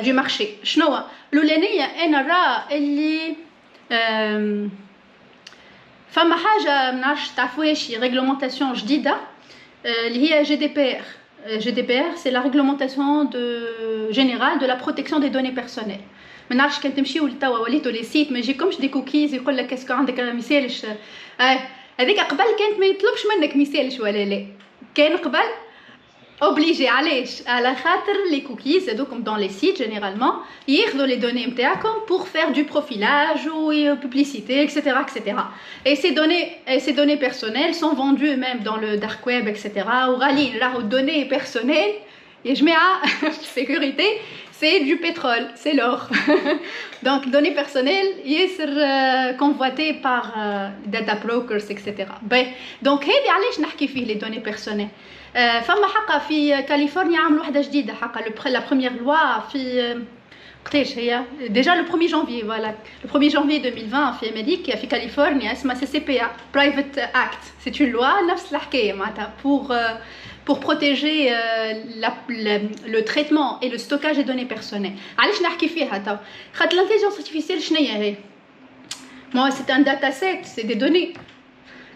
Du marché. شنو الأولانية أنا راه اللي فما حاجة منعرفش تعرفوهاش réglementation جديدة اللي هي GDPR. GDPR c'est la réglementation générale de la protection des données personnelles. ما نعرفش كان تمشيو لتوا وليتوا لي سيت ما يجيكمش دي كوكيز يقول لك اسكو عندك مثالش هذيك قبل كانت ما يطلبش منك مثالش ولا لا كان قبل obligé علاش على خاطر les cookies comme dans les sites généralement ياخذوا les données نتاعكم pour faire du profilage ou publicité etc etc et ces données personnelles sont vendues même dans le dark web etc ou غاليين راهو données personnelles يا جماعه sécurité c'est du pétrole c'est l'or donc données personnelles ياسر convoitées par data brokers etc donc هذه علاش نحكي فيه les données personnelles. فما حقا في كاليفورنيا عملوا وحده جديده حقا لا بروميير لوا في Déjà le 1er janvier, voilà. Le 1er janvier 2020, en Amérique, en Californie, c'est CCPA, Private Act. C'est une loi pour protéger le traitement et le stockage des données personnelles. L'intelligence artificielle, moi, c'est un dataset, c'est des données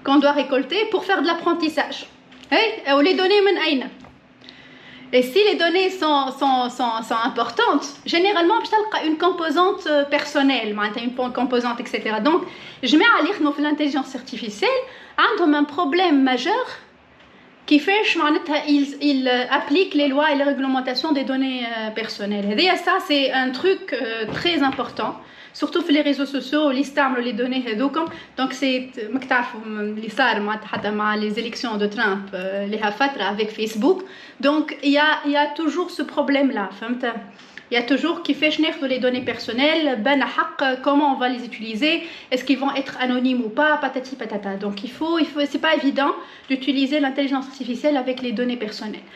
qu'on doit récolter pour faire de l'apprentissage. Ou les données من Et si les données sont importantes, généralement, je une composante personnelle, une composante, etc. Donc, je mets à lire dans l'intelligence artificielle, ont un problème majeur qui fait qu'ils appliquent les lois et les réglementations des données personnelles. Et ça, c'est un truc très important. Surtout sur les réseaux sociaux, les données donc c'est les élections de Trump avec Facebook. Donc il y a toujours ce problème là. Il y a toujours qui fait les données personnelles, comment on va les utiliser, est-ce qu'ils vont être anonymes ou pas, patati patata. Donc c'est pas évident d'utiliser l'intelligence artificielle avec les données personnelles.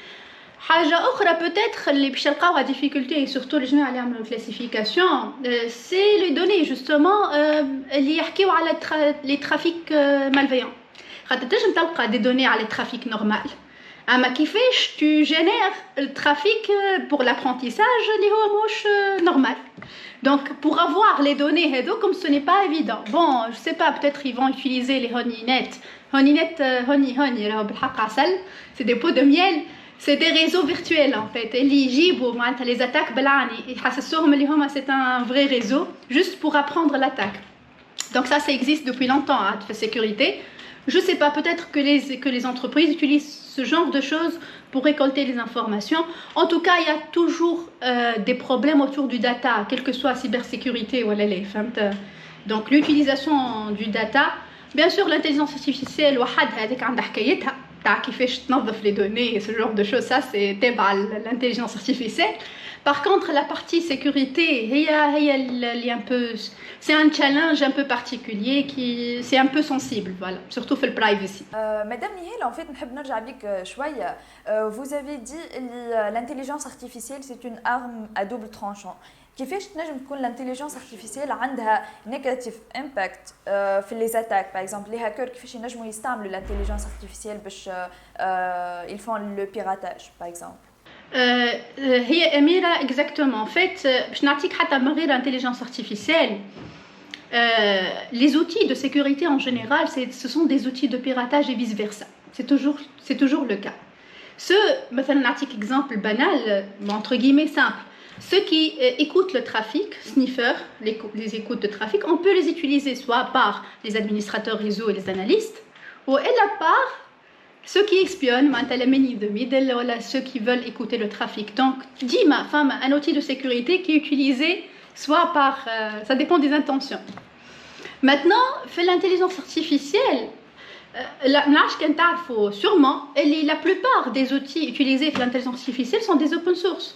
حاجة أخرى peut-être اللي باش نلقاوها difficulté surtout اللي جماعة اللي يعملوا classification c'est les données justement اللي يحكيو على les trafics malveillants. خاطر تنجم تلقى des données على trafic normal. أما كيفاش tu génères le trafic pour l'apprentissage اللي هو مش normal. Donc pour avoir les données هذو comme ce n'est pas évident. Bon, je sais pas, peut-être ils vont utiliser les honeynet. Honey راهو بالحق عسل. C'est des pots de miel. C'est des réseaux virtuels en fait. Les attaques, c'est un vrai réseau juste pour apprendre l'attaque. Donc ça existe depuis longtemps, de sécurité. Je ne sais pas, peut-être que les entreprises utilisent ce genre de choses pour récolter les informations. En tout cas, il y a toujours des problèmes autour du data, quelle que soit la cybersécurité ou les femmes. Donc l'utilisation du data, bien sûr l'intelligence artificielle, كيفاش تنظف les données et ce genre de choses, ça c'est تبع l'intelligence artificielle. Par contre, la partie sécurité, c'est un challenge un peu particulier c'est un peu sensible, voilà, surtout في privacy. Madame Nihel, en fait, نحب نرجع بك شوية. Vous avez dit que l'intelligence artificielle c'est une arme à double tranchant. كيفاش تنجم تكون l'intelligence artificielle عندها négative impact في les attaques, par exemple les hackers كيفاش ينجموا يستعملوا l'intelligence artificielle باش ils font le piratage, par exemple. هي أميرة exactement. En fait, باش نعطيك حتى من غير l'intelligence artificielle. Les outils de sécurité en général, ce sont des outils de piratage et vice versa. C'est toujours le cas. مثلا نعطيك exemple banal, entre guillemets simple. Ceux qui écoutent le trafic, sniffers, les écoutes de trafic, on peut les utiliser soit par les administrateurs réseau et les analystes, ou à la part ceux qui espionnent, ceux qui veulent écouter le trafic. Donc, un outil de sécurité qui est utilisé soit par... ça dépend des intentions. Maintenant, fait l'intelligence artificielle, sûrement, la plupart des outils utilisés par l'intelligence artificielle sont des open source.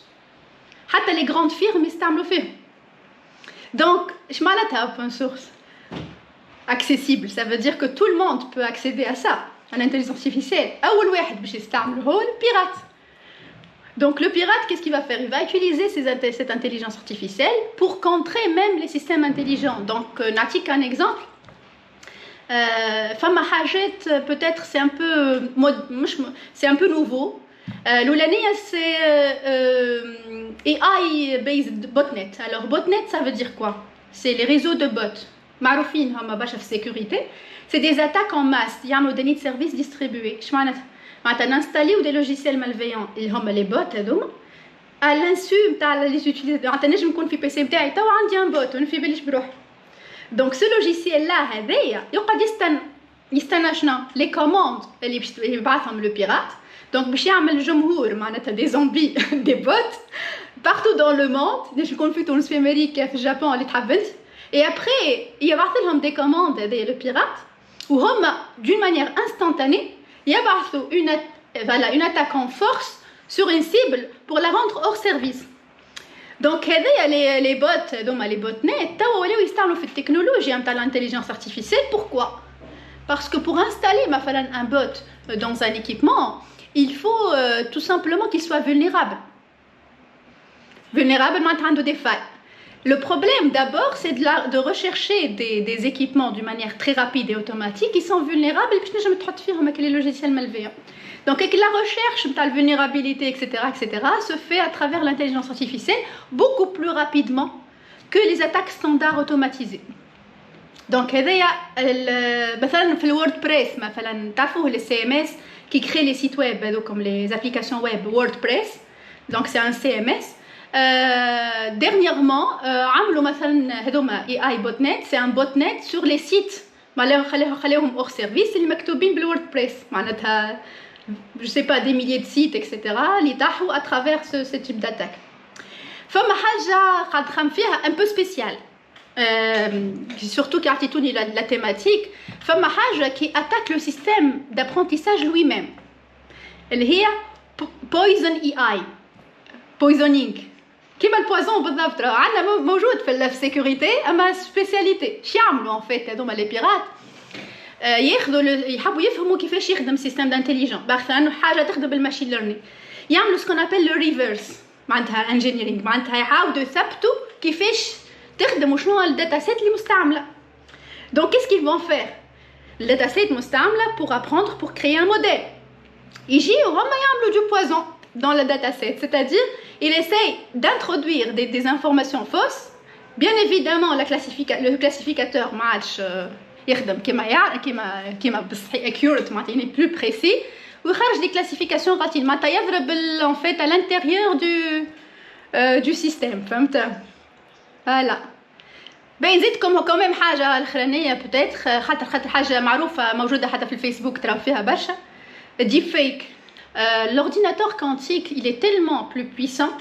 حتى les grandes firmes يستعملوا فيهم. Donc, اش معناتها open source? Accessible, ça veut dire que tout le monde peut accéder à ça, à l'intelligence artificielle. أول واحد باش يستعمل هو le pirate. Donc le pirate, qu'est-ce qu'il va faire? Il va utiliser cette intelligence artificielle pour contrer même les systèmes intelligents. Donc, نعطيك un exemple. فما حاجات peut-être c'est un peu nouveau. L'Oulania c'est AI based botnet. Alors botnet ça veut dire quoi? C'est les réseaux de bots. معروفين هما باش في sécurité. C'est des attaques en masse. يعملوا des nids de services distribués. اش معناتها نانستاليو des logiciels malveillants اللي هما les bots هذوما à l'insu نتاع les utilisateurs. معناتها نجم نكون في بي سي نتاعي توا عندي ان بوت ونفي باليش بروح. Donc ce logiciel là هذايا يقعد يستنى شنو؟ les commandes اللي باش يبعثهم le pirate. Donc باش يعمل جمهور معناتها des zombies des bots partout dans le monde. باش يكون في تونس في امريكا في اليابان اللي تحبت. Et après يبعث لهم des commandes هذايا le pirate وهما d'une manière instantanée يبعثوا une attaque en force sur une cible pour la rendre hors service. Donc les bots les botnets توا ولاو يستعملوا في التكنولوجيا نتاع l'intelligence artificielle. Pourquoi? Parce que pour installer un bot dans un équipement, il faut tout simplement qu'il soit vulnérable. Vulnérable, maintenant des failles. Le problème d'abord, c'est de rechercher des équipements d'une manière très rapide et automatique qui sont vulnérables et que je ne peux pas faire avec les logiciels malveillants. Donc la recherche de la vulnérabilité, etc., se fait à travers l'intelligence artificielle beaucoup plus rapidement que les attaques standards automatisées. Donc هذايا مثلا في الووردبريس مثلا تعرفوا les CMS qui créent les sites web comme les applications web WordPress. Donc c'est un CMS. Dernièrement عملوا مثلا هذوما AI botnet, c'est un botnet sur les sites خليهم hors service اللي مكتوبين بالووردبريس معناتها je sais pas des milliers de sites etc. اللي طاحوا à travers ce type d'attaque. فما حاجة قاعد نخمم فيها un peu spéciale. Surtout qui artitouni la thématique, فما حاجة qui attaque le système d'apprentissage lui-même. اللي هي poison AI, poisoning. كيما البويزون بالضبط راه عندنا موجود في السيكوريتي اما سبيسياليتي. شو يعملوا en fait هذوما لي بيرات؟ ياخذوا يحبوا يفهموا كيفاش يخدم السيستم دانتيليجون باغ حاجه تخدم بالماشين ليرنينغ يعملوا سكون ابل لو ريفيرس معناتها انجينيرينغ معناتها يحاولوا يثبتوا كيفاش تخدم وشنو الداتا سيت اللي مستعمله. Donc qu'est-ce qu'ils vont faire? Le data set مستعمله pour apprendre pour créer un modèle. يجيو هما يعملوا du poison dans le dataset, c'est-à-dire il essaye d'introduire des informations fausses. Bien évidemment le classificateur ما عادش يخدم كيما بصحي accurate معناتها il est plus précis ويخرج des classifications غلطين معناتها يضرب en fait à l'intérieur du système فهمت. Voilà. باين نزيدكم كمان حاجه الاخرانيه بوتيتر خاطر حاجه معروفه موجوده حتى في الفيسبوك تراو فيها برشا deep fake. L'ordinateur quantique il est tellement plus puissant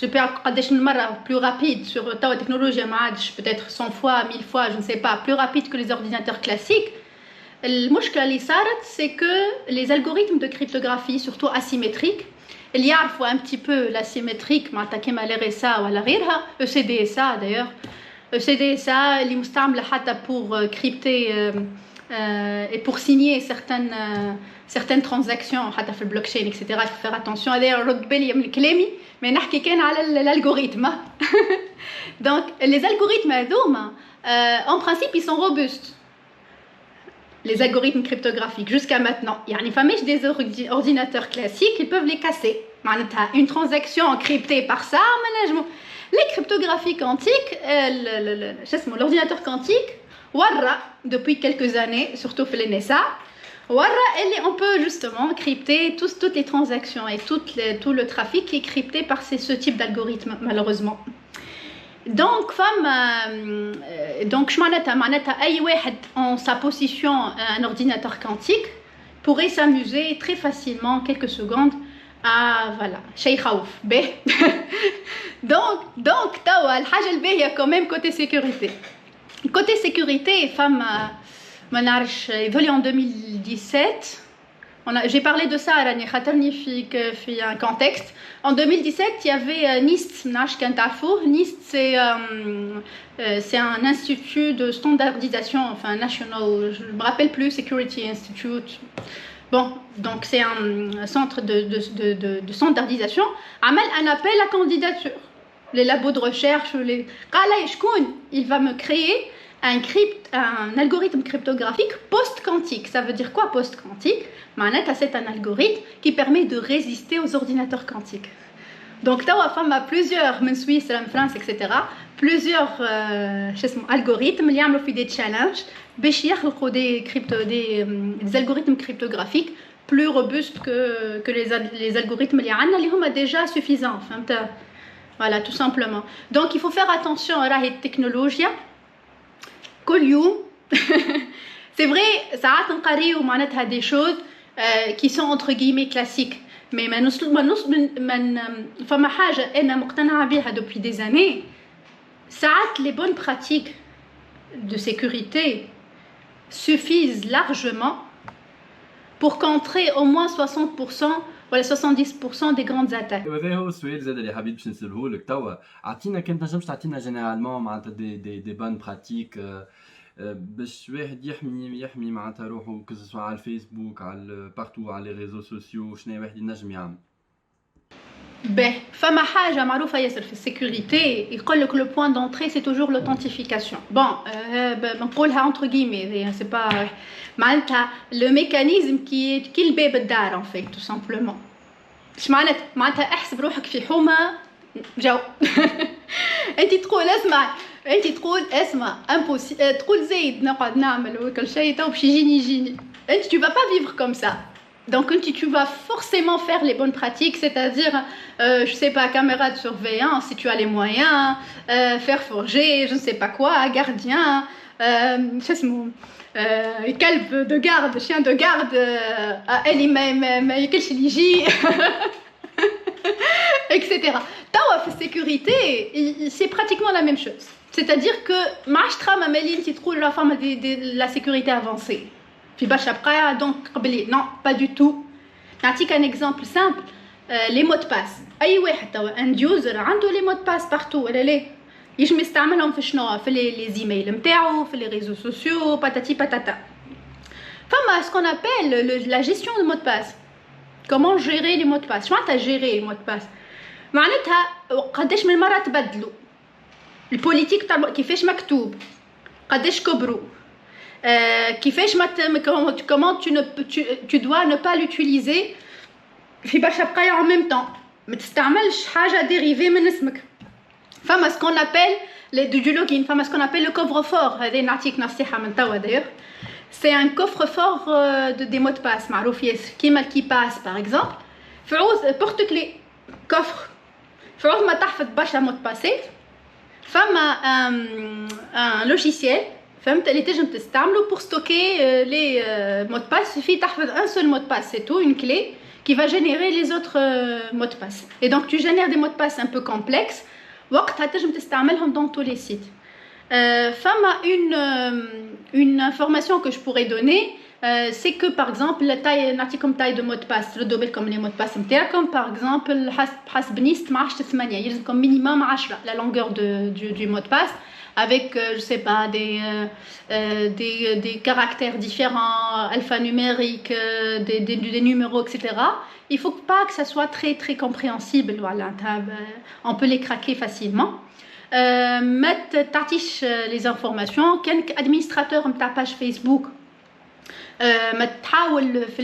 super قداش من مره plus rapide sur توا التكنولوجيا ما عادش peut-être 100 fois 1000 fois je ne sais pas plus rapide que les ordinateurs classiques. المشكله اللي صارت c'est que les algorithmes de cryptographie surtout asymétriques اللي يعرفوا un petit peu l'asymétrique معناتها كيما الRSA ولا غيرها ECDSA d'ailleurs ECDSA اللي مستعمله حتى pour crypter et pour signer certaines transactions حتى في البلوكشين etc. il faut faire attention هذا رد بالي من كلامي ما نحكي كان على الالغوريثم. Donc les algorithmes هذوما en principe ils sont robustes les algorithmes cryptographiques jusqu'à maintenant. يعني فماش des ordinateurs classiques ils peuvent les casser معناتها une transaction encryptée par ça ما نجمو. Les cryptographies quantiques l'ordinateur quantique ورا depuis quelques années surtout في الNSA ورا اللي on peut justement crypter toutes les transactions et tout le trafic qui est crypté par ce type d'algorithme malheureusement. Donc donc معناتها أي واحد en sa position un ordinateur quantique pourrait s'amuser très facilement quelques secondes à voilà شيء يخوف به. donc توا الحاجة الباهية quand même côté sécurité. Côté sécurité ما نعرفش يظهر en 2017 j'ai parlé de ça راني خاطرني في un contexte. En 2017 il y avait NIST نعرفش كان تعرفوه. NIST c'est un institut de standardisation enfin national je me rappelle plus Security Institute. Bon donc c'est un centre de standardisation عمل un appel à candidature. Les labos de recherche قال شكون il va me créer un algorithme cryptographique post-quantique. Ça veut dire quoi post-quantique? C'est un algorithme qui permet de résister aux ordinateurs quantiques. Donc, il y a plusieurs, en Suisse, en France, etc., plusieurs algorithmes qui ont fait des challenges pour des algorithmes cryptographiques plus robustes que les algorithmes qui sont déjà suffisants. Voilà, tout simplement. Donc, il faut faire attention à la technologie. كل يوم c'est vrai ساعات نقريو معناتها des choses qui sont entre guillemets classiques mais فما حاجة أنا مقتنعة بها depuis des années ساعات les bonnes pratiques de sécurité suffisent largement pour contrer au moins 60% ولا 70% des grandes attaques. وهذا هو السؤال زاد اللي حبيت باش نسأله لك توا عطينا كان تنجمش تعطينا جينيرالمون معناتها دي بون براتيك باش واحد يحمي معناتها روحه كسوا على الفيسبوك على بارتو على لي ريزو سوسيو شنو واحد ينجم يعمل؟ Ben, femme حاجة معروفة ياسر في الsécurité, يقول لك le point d'entrée c'est toujours l'authentification. Bon, نقولها entre guillemets, c'est pas معناتها le mécanisme qui est كي الباب الدار en fait tout simplement. اش معناتها احسب روحك في حومة جو انت تقول اسمع impossible تقول زايد نقعد نعمل وكل شيء تو باش يجيني انت tu vas pas vivre comme ça. Donc tu vas forcément faire les bonnes pratiques, c'est-à-dire, je sais pas, caméra de surveillance si tu as les moyens, faire forger, je ne sais pas quoi, gardien, calbe de garde, chien de garde, etc. Tawa في sécurité, c'est pratiquement la même chose. C'est-à-dire que معاشتها ما مالين تقول la femme de la sécurité avancée. في برشا بقايا دونك قبلي نو با دو تو. نعطيك ان اكزامبل سامبل، لي مود باس. اي واحد توا اند يوزر عنده لي مود باس بارتو ولا لا، يجم يستعملهم في شنو؟ في لي زيميل نتاعو، في لي ريزو سوسيو، باتاتي باتاتا. فما سكون ابل لا جيستيون دو مود باس. كومون جيري لي مود باس؟ شنو معناتها جيري لي مود باس؟ معناتها قداش من مره تبدلوا، البوليتيك تاع كيفاش مكتوب، قداش كبروا، كيفاش comment tu dois ne pas l'utiliser في برشا بقايا en même temps. ما تستعملش حاجه ديريفي من اسمك. فما سكون ابل du login، فما سكون ابل le coffre-fort. هذا نعطيك نصيحه من توا d'ailleurs. C'est un coffre-fort des mots de passe معروف ياسر، كيما الكي باس باغ اكزومبل. فعوز بورت كلي كوفر، فعوز ما تحفظ برشا مود باسي. فما ان لوجيسيال فهمت اللي تنجم تستعملو pour stocker les mots de passe. Suffit تحفظ un seul mot de passe, c'est tout, une clé qui va générer les autres mots de passe. Et donc tu génères des mots de passe un peu complexes وقتها تنجم تستعملهم dans tous les sites. فما une information que je pourrais donner, c'est que par exemple la taille نعطيكم taille de mot de passe ردوا بالكم les mots de passe نتاعكم. par exemple حسب نيست مع 10 8 يلزمكم minimum 10 la longueur du mot de passe, avec je sais pas des caractères différents, alphanumériques, des numéros, etc. Il faut pas que ça soit très très compréhensible. Voilà, on peut les craquer facilement. Mettre t'affiche les informations. Quel administrateur de ta page Facebook ما تحاول في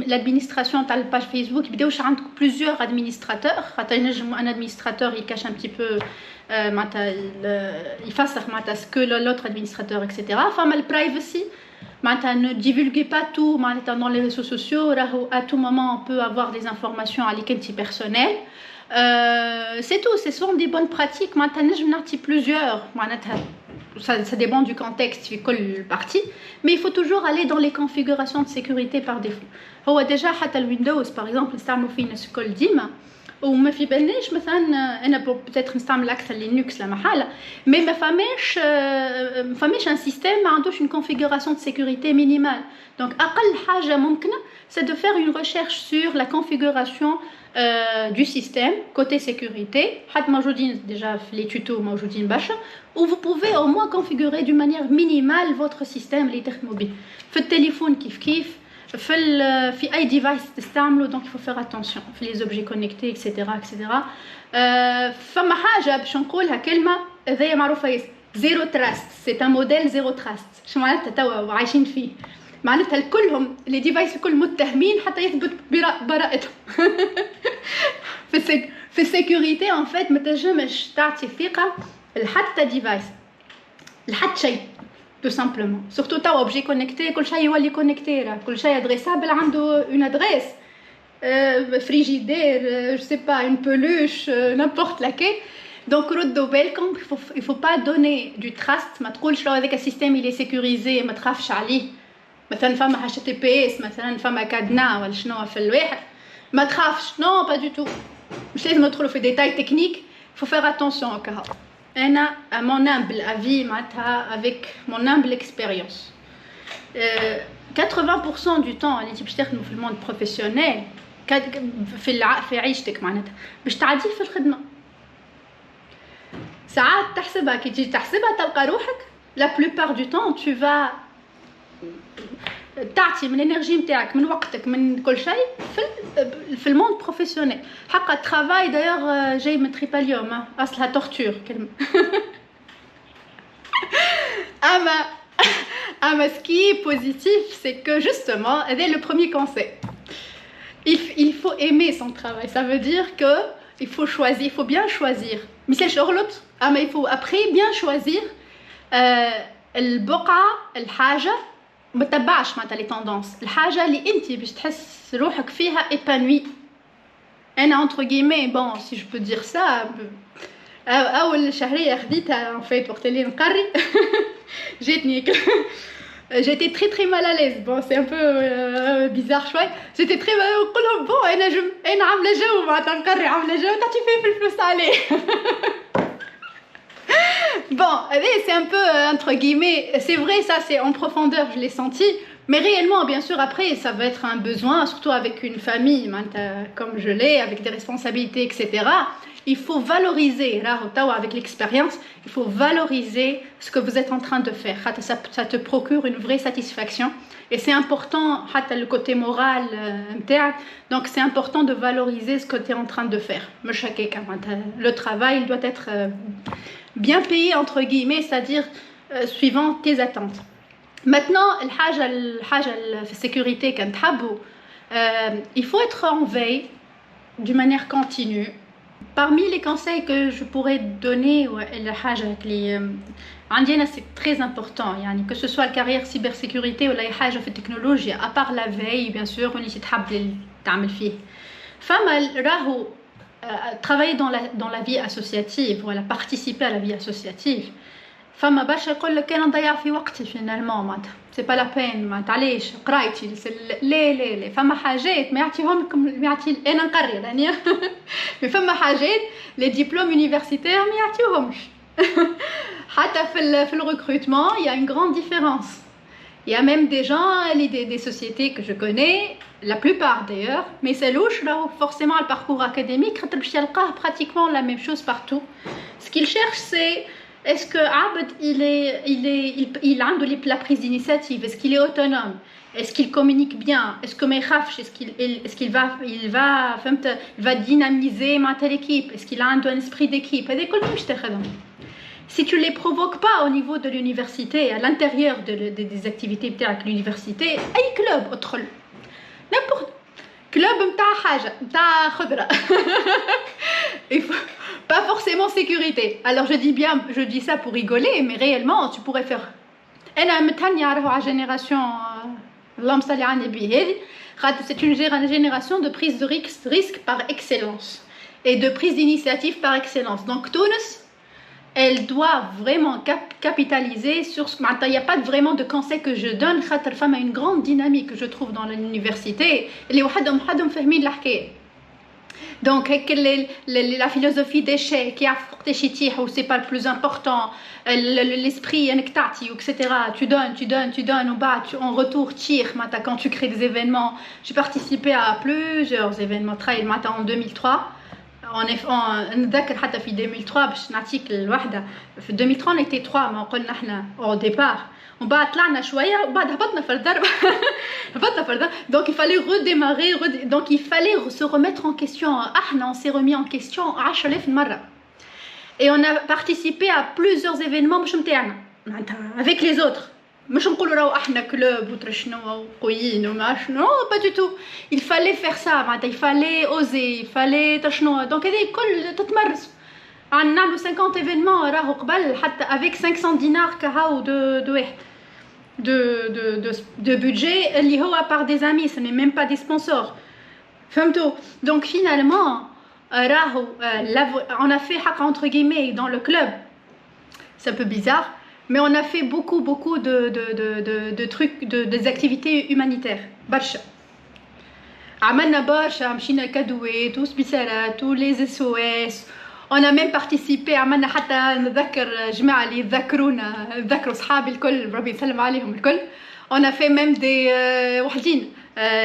l'administration تاع الباج فيسبوك يبداوش عندك plusieurs administrateurs، خاطر ينجم un administrateur il cache un petit peu معناتها يفسخ معناتها ce que l'autre administrateur etc. فما البرايفسي معناتها ne divulguez pas tout معناتها dans les réseaux sociaux. راهو à tout moment on peut avoir des informations عليك انت personnelles. C'est tout, ce sont des bonnes pratiques. معناتها نجم نعطي plusieurs معناتها ça dépend du contexte في كل partie, mais il faut toujours aller dans les configurations de sécurité par défaut. هو déjà حتى الويندوز par exemple نستعملوا فيه نفس الكل ديما، وما في بالناش مثلا انا peut-être نستعمل اكثر لينكس لا محاله، mais ما فماش un système ما عندوش une configuration de sécurité minimale. Donc اقل حاجه ممكنه c'est de faire une recherche sur la configuration du système côté sécurité. حد موجودين déjà في les tutos موجودين برشا، où vous pouvez au moins configurer d'une manière minimale votre système اللي تخدموا به. في التليفون كيف في اي ديفايس تستعملوا، donc il faut faire attention في les objets connectés etc etc. فما حاجه باش نقولها كلمه هذه معروفه ياسر، زيرو تراست. سي ان موديل زيرو تراست. شو معناتها توا عايشين فيه؟ معناتها الكلهم لي ديفايس الكل متهمين حتى يثبت براءتهم. في السيكوريتي ان فيت ما تنجمش تعطي ثقه لحتى ديفايس لحتى شيء tout simplement. Surtout توا اوبجي كونيكتي كل شيء يولي كونيكتي، كل شيء ادريسابل عنده اون ادريس، فريجيدير، je sais pas, une peluche, n'importe laquelle. Donc ردوا بالكم، il faut pas donner du trust. ما تقولش لو هذاك السيستم il est sécurisé ما تخافش عليه. مثلا فما HTTPS مثلا فما كادنا ولا شنو في الواحد ما تخافش، non pas du tout. مش لازم ندخلوا في ديتاي تكنيك، il faut faire attention هكا. أنا à mon humble avis معناتها avec mon humble expérience 80% du temps اللي انت باش تخدموا في الموند بروفيسيونيل في عيشتك معناتها باش تعديه في الخدمه. ساعات تحسبها كي تجي تحسبها تلقى روحك la plupart du temps tu vas تعطي من الانرجي نتاعك من وقتك من كل شيء في في الموند بروفيسيونيل حق الترافاي دايوغ جاي من تريباليوم اصلها تورتور كلمه ama ce qui est positif c'est que justement dès le premier conseil il faut aimer son travail ça veut dire que il faut choisir il faut bien choisir مثل شغلط ama il faut après bien choisir البقعه الحاجه ما تتبعش معناتها لي توندونس الحاجه اللي انت باش تحس روحك فيها ايبانوي انا entre guillemets bon si je peux dire ça اول شهريه خديتها en fait وقت اللي نقري جاتني j'étais très très mal à l'aise bon c'est un peu bizarre شوي j'étais très mal نقول لهم bon انا عامله جو معناتها نقري عامله جو تعطي فيه في الفلوس عليه bon c'est un peu entre guillemets c'est vrai ça c'est en profondeur je l'ai senti mais réellement bien sûr après ça va être un besoin surtout avec une famille comme je l'ai avec des responsabilités etc il faut valoriser là avec l'expérience il faut valoriser ce que vous êtes en train de faire ça te procure une vraie satisfaction et c'est important le côté moral donc c'est important de valoriser ce que tu es en train de faire le travail il doit être bien payé entre guillemets c'est-à-dire suivant tes attentes maintenant la sécurité il faut être en veille d'une manière continue parmi les conseils que je pourrais donner c'est très important que ce soit la carrière cybersécurité ou la حاجة في technologie à part la veille bien sûr on y تحب تعمل فيه راهو travailler dans la vie associative ou participer à la vie associative فما برشا يقول لك انا نضيع في وقتي finalement معناتها سي با لا بين معناتها علاش قرايتي لا فما حاجات ما يعطيهم انا نقري راني فما حاجات لي ديبلوم يونيفرسيتير ما يعطيوهمش حتى في le recrutement il y a une grande différence il y a même des gens des sociétés que je connais la plupart d'ailleurs mais c'est louche là forcément le parcours académique باش يلقاه pratiquement la même chose partout ce qu'ils cherchent c'est est-ce que Abd il a de la prise d'initiative est-ce qu'il est autonome est-ce qu'il communique bien est-ce que est-ce qu'il va dynamiser l'équipe est-ce qu'il a un esprit d'équipe si tu les provoques pas au niveau de l'université à l'intérieur des activités de l'université اي club ادخل n'importe club نتاع حاجه نتاع خضره pas forcément sécurité alors je dis ça pour rigoler mais réellement tu pourrais faire انا متهنيه على génération اللهم صل على النبي هذه c'est une génération de prise de risque par excellence et de prise d'initiative par excellence donc Tunis elle doit vraiment capitaliser sur ce il n'y a pas vraiment de conseils que je donne خاطر femme a une grande dynamique je trouve dans l'université اللي وحدهم فاهمين الحكايه donc la philosophie d'échec qui a où c'est pas le plus important l'esprit etc tu donnes en retour tire quand tu crées des événements j'ai participé à plusieurs événements en 2003 نذكر حتى في 2003 باش نعطيك الوحده في 2003 on était 3 ما قلنا احنا au départ ومن بعد طلعنا شويه وبعد هبطنا في الدرب donc il fallait redémarrer donc il fallait se remettre en question احنا on s'est remis en question 10000 مره et on a participé à plusieurs événements مش نتاعنا avec les autres مش نقولوا راهو احنا كلوب وترشنو وقويين وما شنو pas du tout il fallait faire ça معناتها il fallait oser il fallait تشنو donc هذه كل تتمرس نعملوا 50 événements راهو قبل حتى avec 500 dinars كهاو de budget اللي هو par des amis ce n'est même pas des sponsors فهمتوا donc finalement راهو on a fait حق entre guillemets dans le club c'est un peu bizarre mais on a fait beaucoup de trucs des activités humanitaires برشا عملنا برشا مشينا كادوات وسبيسالات ولي SOS on a même participé عملنا حتى نذكر جماعه اللي يذكروا صحابي الكل ربي يسلم عليهم الكل on a fait même des وحدين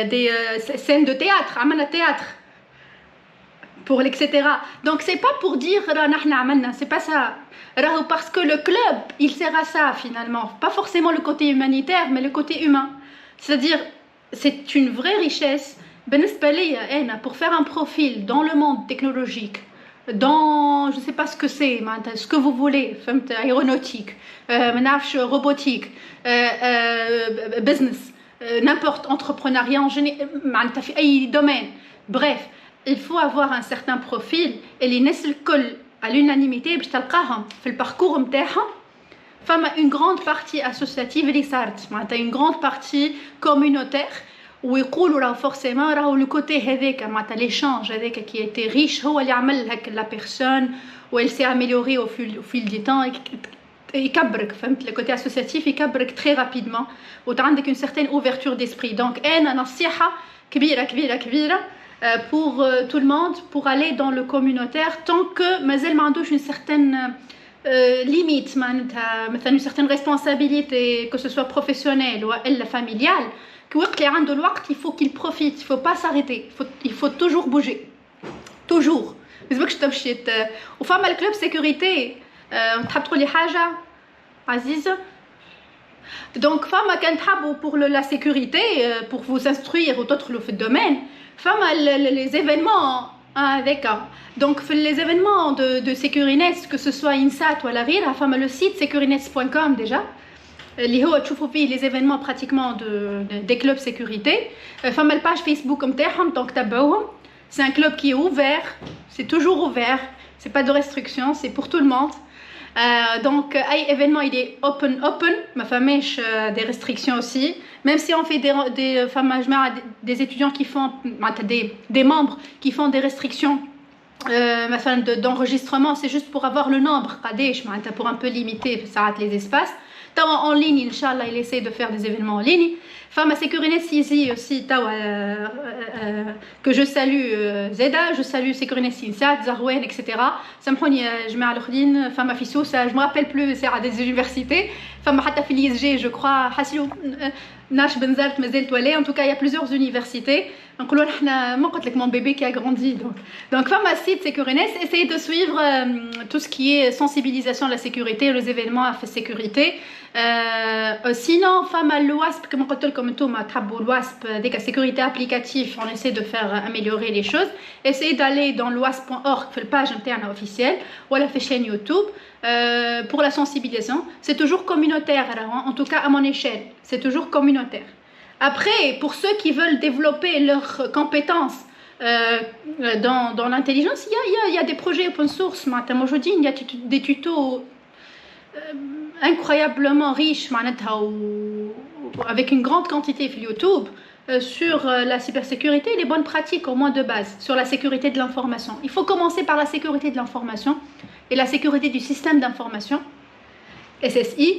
des scènes de théâtre عملنا théâtre pour etc. Donc c'est pas pour dire c'est pas ça. Parce que le club, il sert à ça finalement. Pas forcément le côté humanitaire, mais le côté humain. C'est-à-dire, c'est une vraie richesse بالنسبة لي أنا pour faire un profil dans le monde technologique, dans je sais pas ce que c'est, ce que vous voulez, فهمت, aéronautique, ما نعرفش robotique, business, n'importe, entrepreneuriat en général, في أي domaine. Bref, il faut avoir un certain profil et les الناس الكل à l'unanimité باش تلقاهم في الباركور نتاعهم. فما une grande partie associative اللي صارت معناتها une grande partie communautaire ويقولوا راه فورسيمون راهو لو كوتي هذاك معناتها ليشانج هذاك كي ايتي ريش هو اللي عمل هك لا بيرسون ويل سي اميليوري او فيل دي طون يكبرك فهمت لو كوتي اسوسياتيف يكبرك تري رابيدمون وعندك اون سيرتين اوفرتور ديسبري دونك انا نصيحه كبيره كبيره كبيره pour tout le monde pour aller dans le communautaire tant que مازال ما عندوش une certaine limite معناتها مثلا une certaine responsabilité que ce soit professionnelle ou elle familiale كوقت اللي عنده الوقت il faut qu'il profite, il faut pas s'arrêter, il faut toujours bouger, toujours. ما يلزمكش تمشي وفما الكلوب سيكوريتي تحب تقولي حاجة عزيزة. Donc فما كان تحبوا pour la sécurité, pour vous instruire وتدخلوا في الدومين فما les événements avec donc les événements de Securinet que ce soit INSAT ولا غيرها فما le site securinet.com déjà اللي هو تشوفوا فيه les événements pratiquement des clubs sécurité. فما الباج فيسبوك نتاعهم دونك تبعوهم. C'est un club qui est ouvert, c'est toujours ouvert, c'est pas de restriction, c'est pour tout le monde. Donc اي événement il est open ما فماش des restrictions aussi, même si on fait des étudiants qui font des membres qui font des restrictions d'enregistrement, c'est juste pour avoir le nombre قداش معناتها pour un peu limiter ساعات les espaces. En ligne, Inch'Allah, il essaie de faire des événements en ligne. Femme à Securinet ici aussi, que je salue Zeda, je salue Securinet Sinsat, Zarouen, etc. Samhouni, je mets à l'ordine, femme à Fissou, ça, je me rappelle plus, c'est à des universités. Femme à Hatta l'ISG, je crois, Hassilou, Nash Benzalt, Mazel Toilé, en tout cas, il y a plusieurs universités. Donc, là, mon bébé qui a grandi. Donc femme à site Securinet, essayez de suivre tout ce qui est sensibilisation à la sécurité, les événements à sécurité. Sinon, femme à l'OASP, comme tout, l'OASP, dès que sécurité applicative, on essaie de faire améliorer les choses. Essayez d'aller dans l'OASP.org, la page interne officielle, ou à la chaîne YouTube. Pour la sensibilisation, c'est toujours communautaire, en tout cas à mon échelle, c'est toujours communautaire. Après, pour ceux qui veulent développer leurs compétences dans l'intelligence, il y a des projets open source. Aujourd'hui, il y a des tutos incroyablement riches avec une grande quantité sur YouTube sur la cybersécurité et les bonnes pratiques au moins de base sur la sécurité de l'information. Il faut commencer par la sécurité de l'information et la sécurité du système d'information, SSI.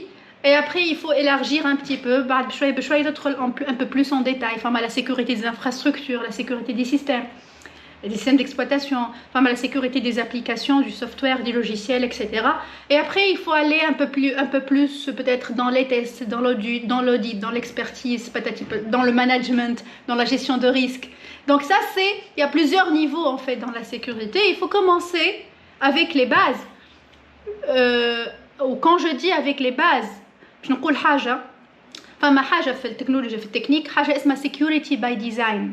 Et après, il faut élargir un petit peu, un peu plus en détail, la sécurité des infrastructures, la sécurité des systèmes d'exploitation, la sécurité des applications, du software, des logiciels, etc. Et après, il faut aller un peu plus peut-être dans les tests, dans l'audit, dans l'expertise, dans le management, dans la gestion de risques. Donc ça, il y a plusieurs niveaux en fait dans la sécurité. Il faut commencer avec les bases. Ou quand je dis avec les bases, باش نقول حاجة فما حاجة في التكنولوجيا في التكنيك حاجة اسمها security by design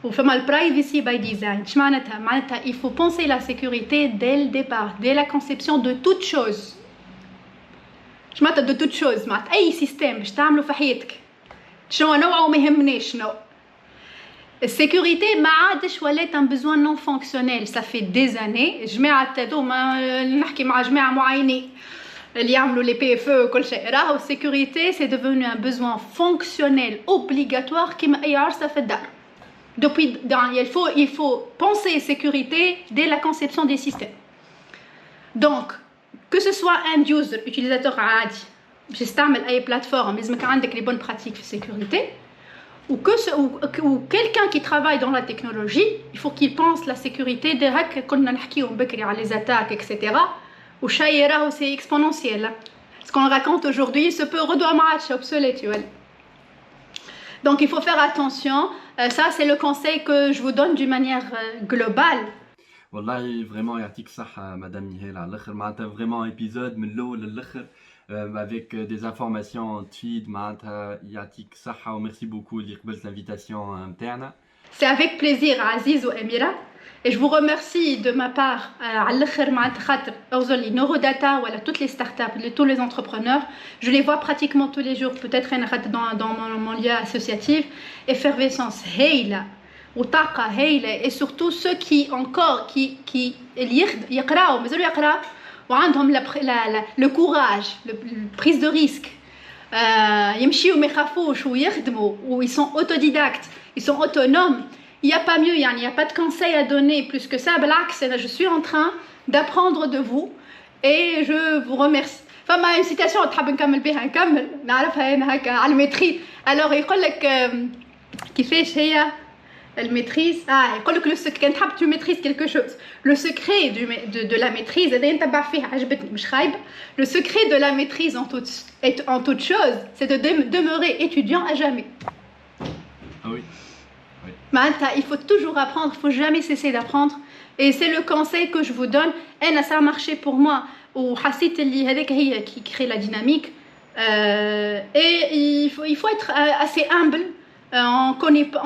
وفما privacy by design. اش معناتها؟ معناتها il faut penser la sécurité dès le départ, dès la conception de toute chose. اش معناتها de toute chose؟ معناتها أي سيستم باش تعمله في حياتك شنو نوعه ما يهمناش شنو. السيكوريتي ما عادش ولات un besoin non fonctionnel. Ça fait des années جماعة هذوما نحكي مع جماعة معينين اللي يعملوا les PFE وكل شيء راهو السيكوريتي c'est devenu un besoin fonctionnel obligatoire كيما أي عرسة في الدار. Depuis, il faut penser sécurité dès la conception des systèmes. Donc, que ce soit un user, utilisateur عادي باش يستعمل أي plateforme لازمك عندك les bonnes pratiques في sécurité ou quelqu'un qui travaille dans la technologie, il faut qu'il pense la sécurité دي هكا كنا نحكيو بكري على les attaques etc. وشي راهو c'est exponentiel. Ce qu'on raconte aujourd'hui se peut redouer ما عادش obsolète. Donc il faut faire attention. Ça c'est le conseil que je vous donne d'une manière globale. والله فريمون يعطيك الصحة مدام نهال على الآخر معناتها فريمون إبيزود من الأول للآخر avec des informations تفيد معناتها يعطيك صحة وميرسي بوكو اللي قبلت l'invitation نتاعنا. C'est avec plaisir, Aziz ou Emira. Et je vous remercie de ma part, à l'Akhir Ma'at Khater, Neurodata, voilà, toutes les startups, tous les entrepreneurs. Je les vois pratiquement tous les jours, peut-être dans mon lien associatif. Effervescence, Heila, ou Taqa, Heila, et surtout ceux qui encore, qui يقراو, مازالوا يقراو, وعندهم le courage, la prise de risque. يمشيوا ما يخافوش ويخدموا, ou ils sont autodidactes, ils sont autonomes. Il n'y a pas mieux, il n'y a pas de conseil à donner plus que ça. Je suis en train d'apprendre de vous et je vous remercie. Enfin, une citation, على الميتريز. Alors, يقول لك كيفاش هي الميتريز. يقول لك كان تحب tu maîtrises quelque chose. Le secret de la maîtrise, هذا نتبع فيها عجبتني مش خايبة. Le secret de la maîtrise en toute chose, c'est de demeurer étudiant à jamais. Ah oui. Il faut toujours apprendre, il ne faut jamais cesser d'apprendre. Et c'est le conseil que je vous donne. Et ça a marché pour moi. Ou Hassit qui crée la dynamique. Et il faut être assez humble. On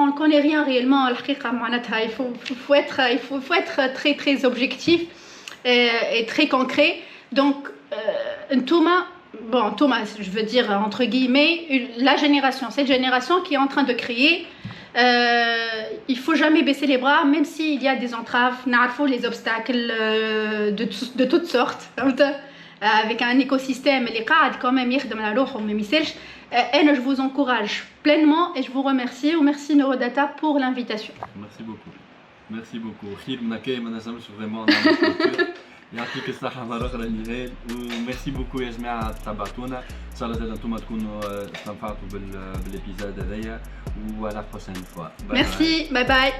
ne connaît rien réellement. Il faut être très très objectif et très concret. Donc, Thomas, je veux dire entre guillemets, cette génération qui est en train de créer. Il faut jamais baisser les bras, même s'il y a des entraves, les obstacles de toutes sortes, avec un écosystème qui est quand même et je vous encourage pleinement et je vous remercie. Merci Neurodata pour l'invitation. Merci beaucoup. Merci beaucoup. يعطيك الصحة مرة أخرى نهال وميرسي بوكو يا جماعة تابعتونا إن شاء الله أنتم تكونوا استنفعتوا بالإبيزود هذايا وعلى بروشين فوا. Merci, bye bye.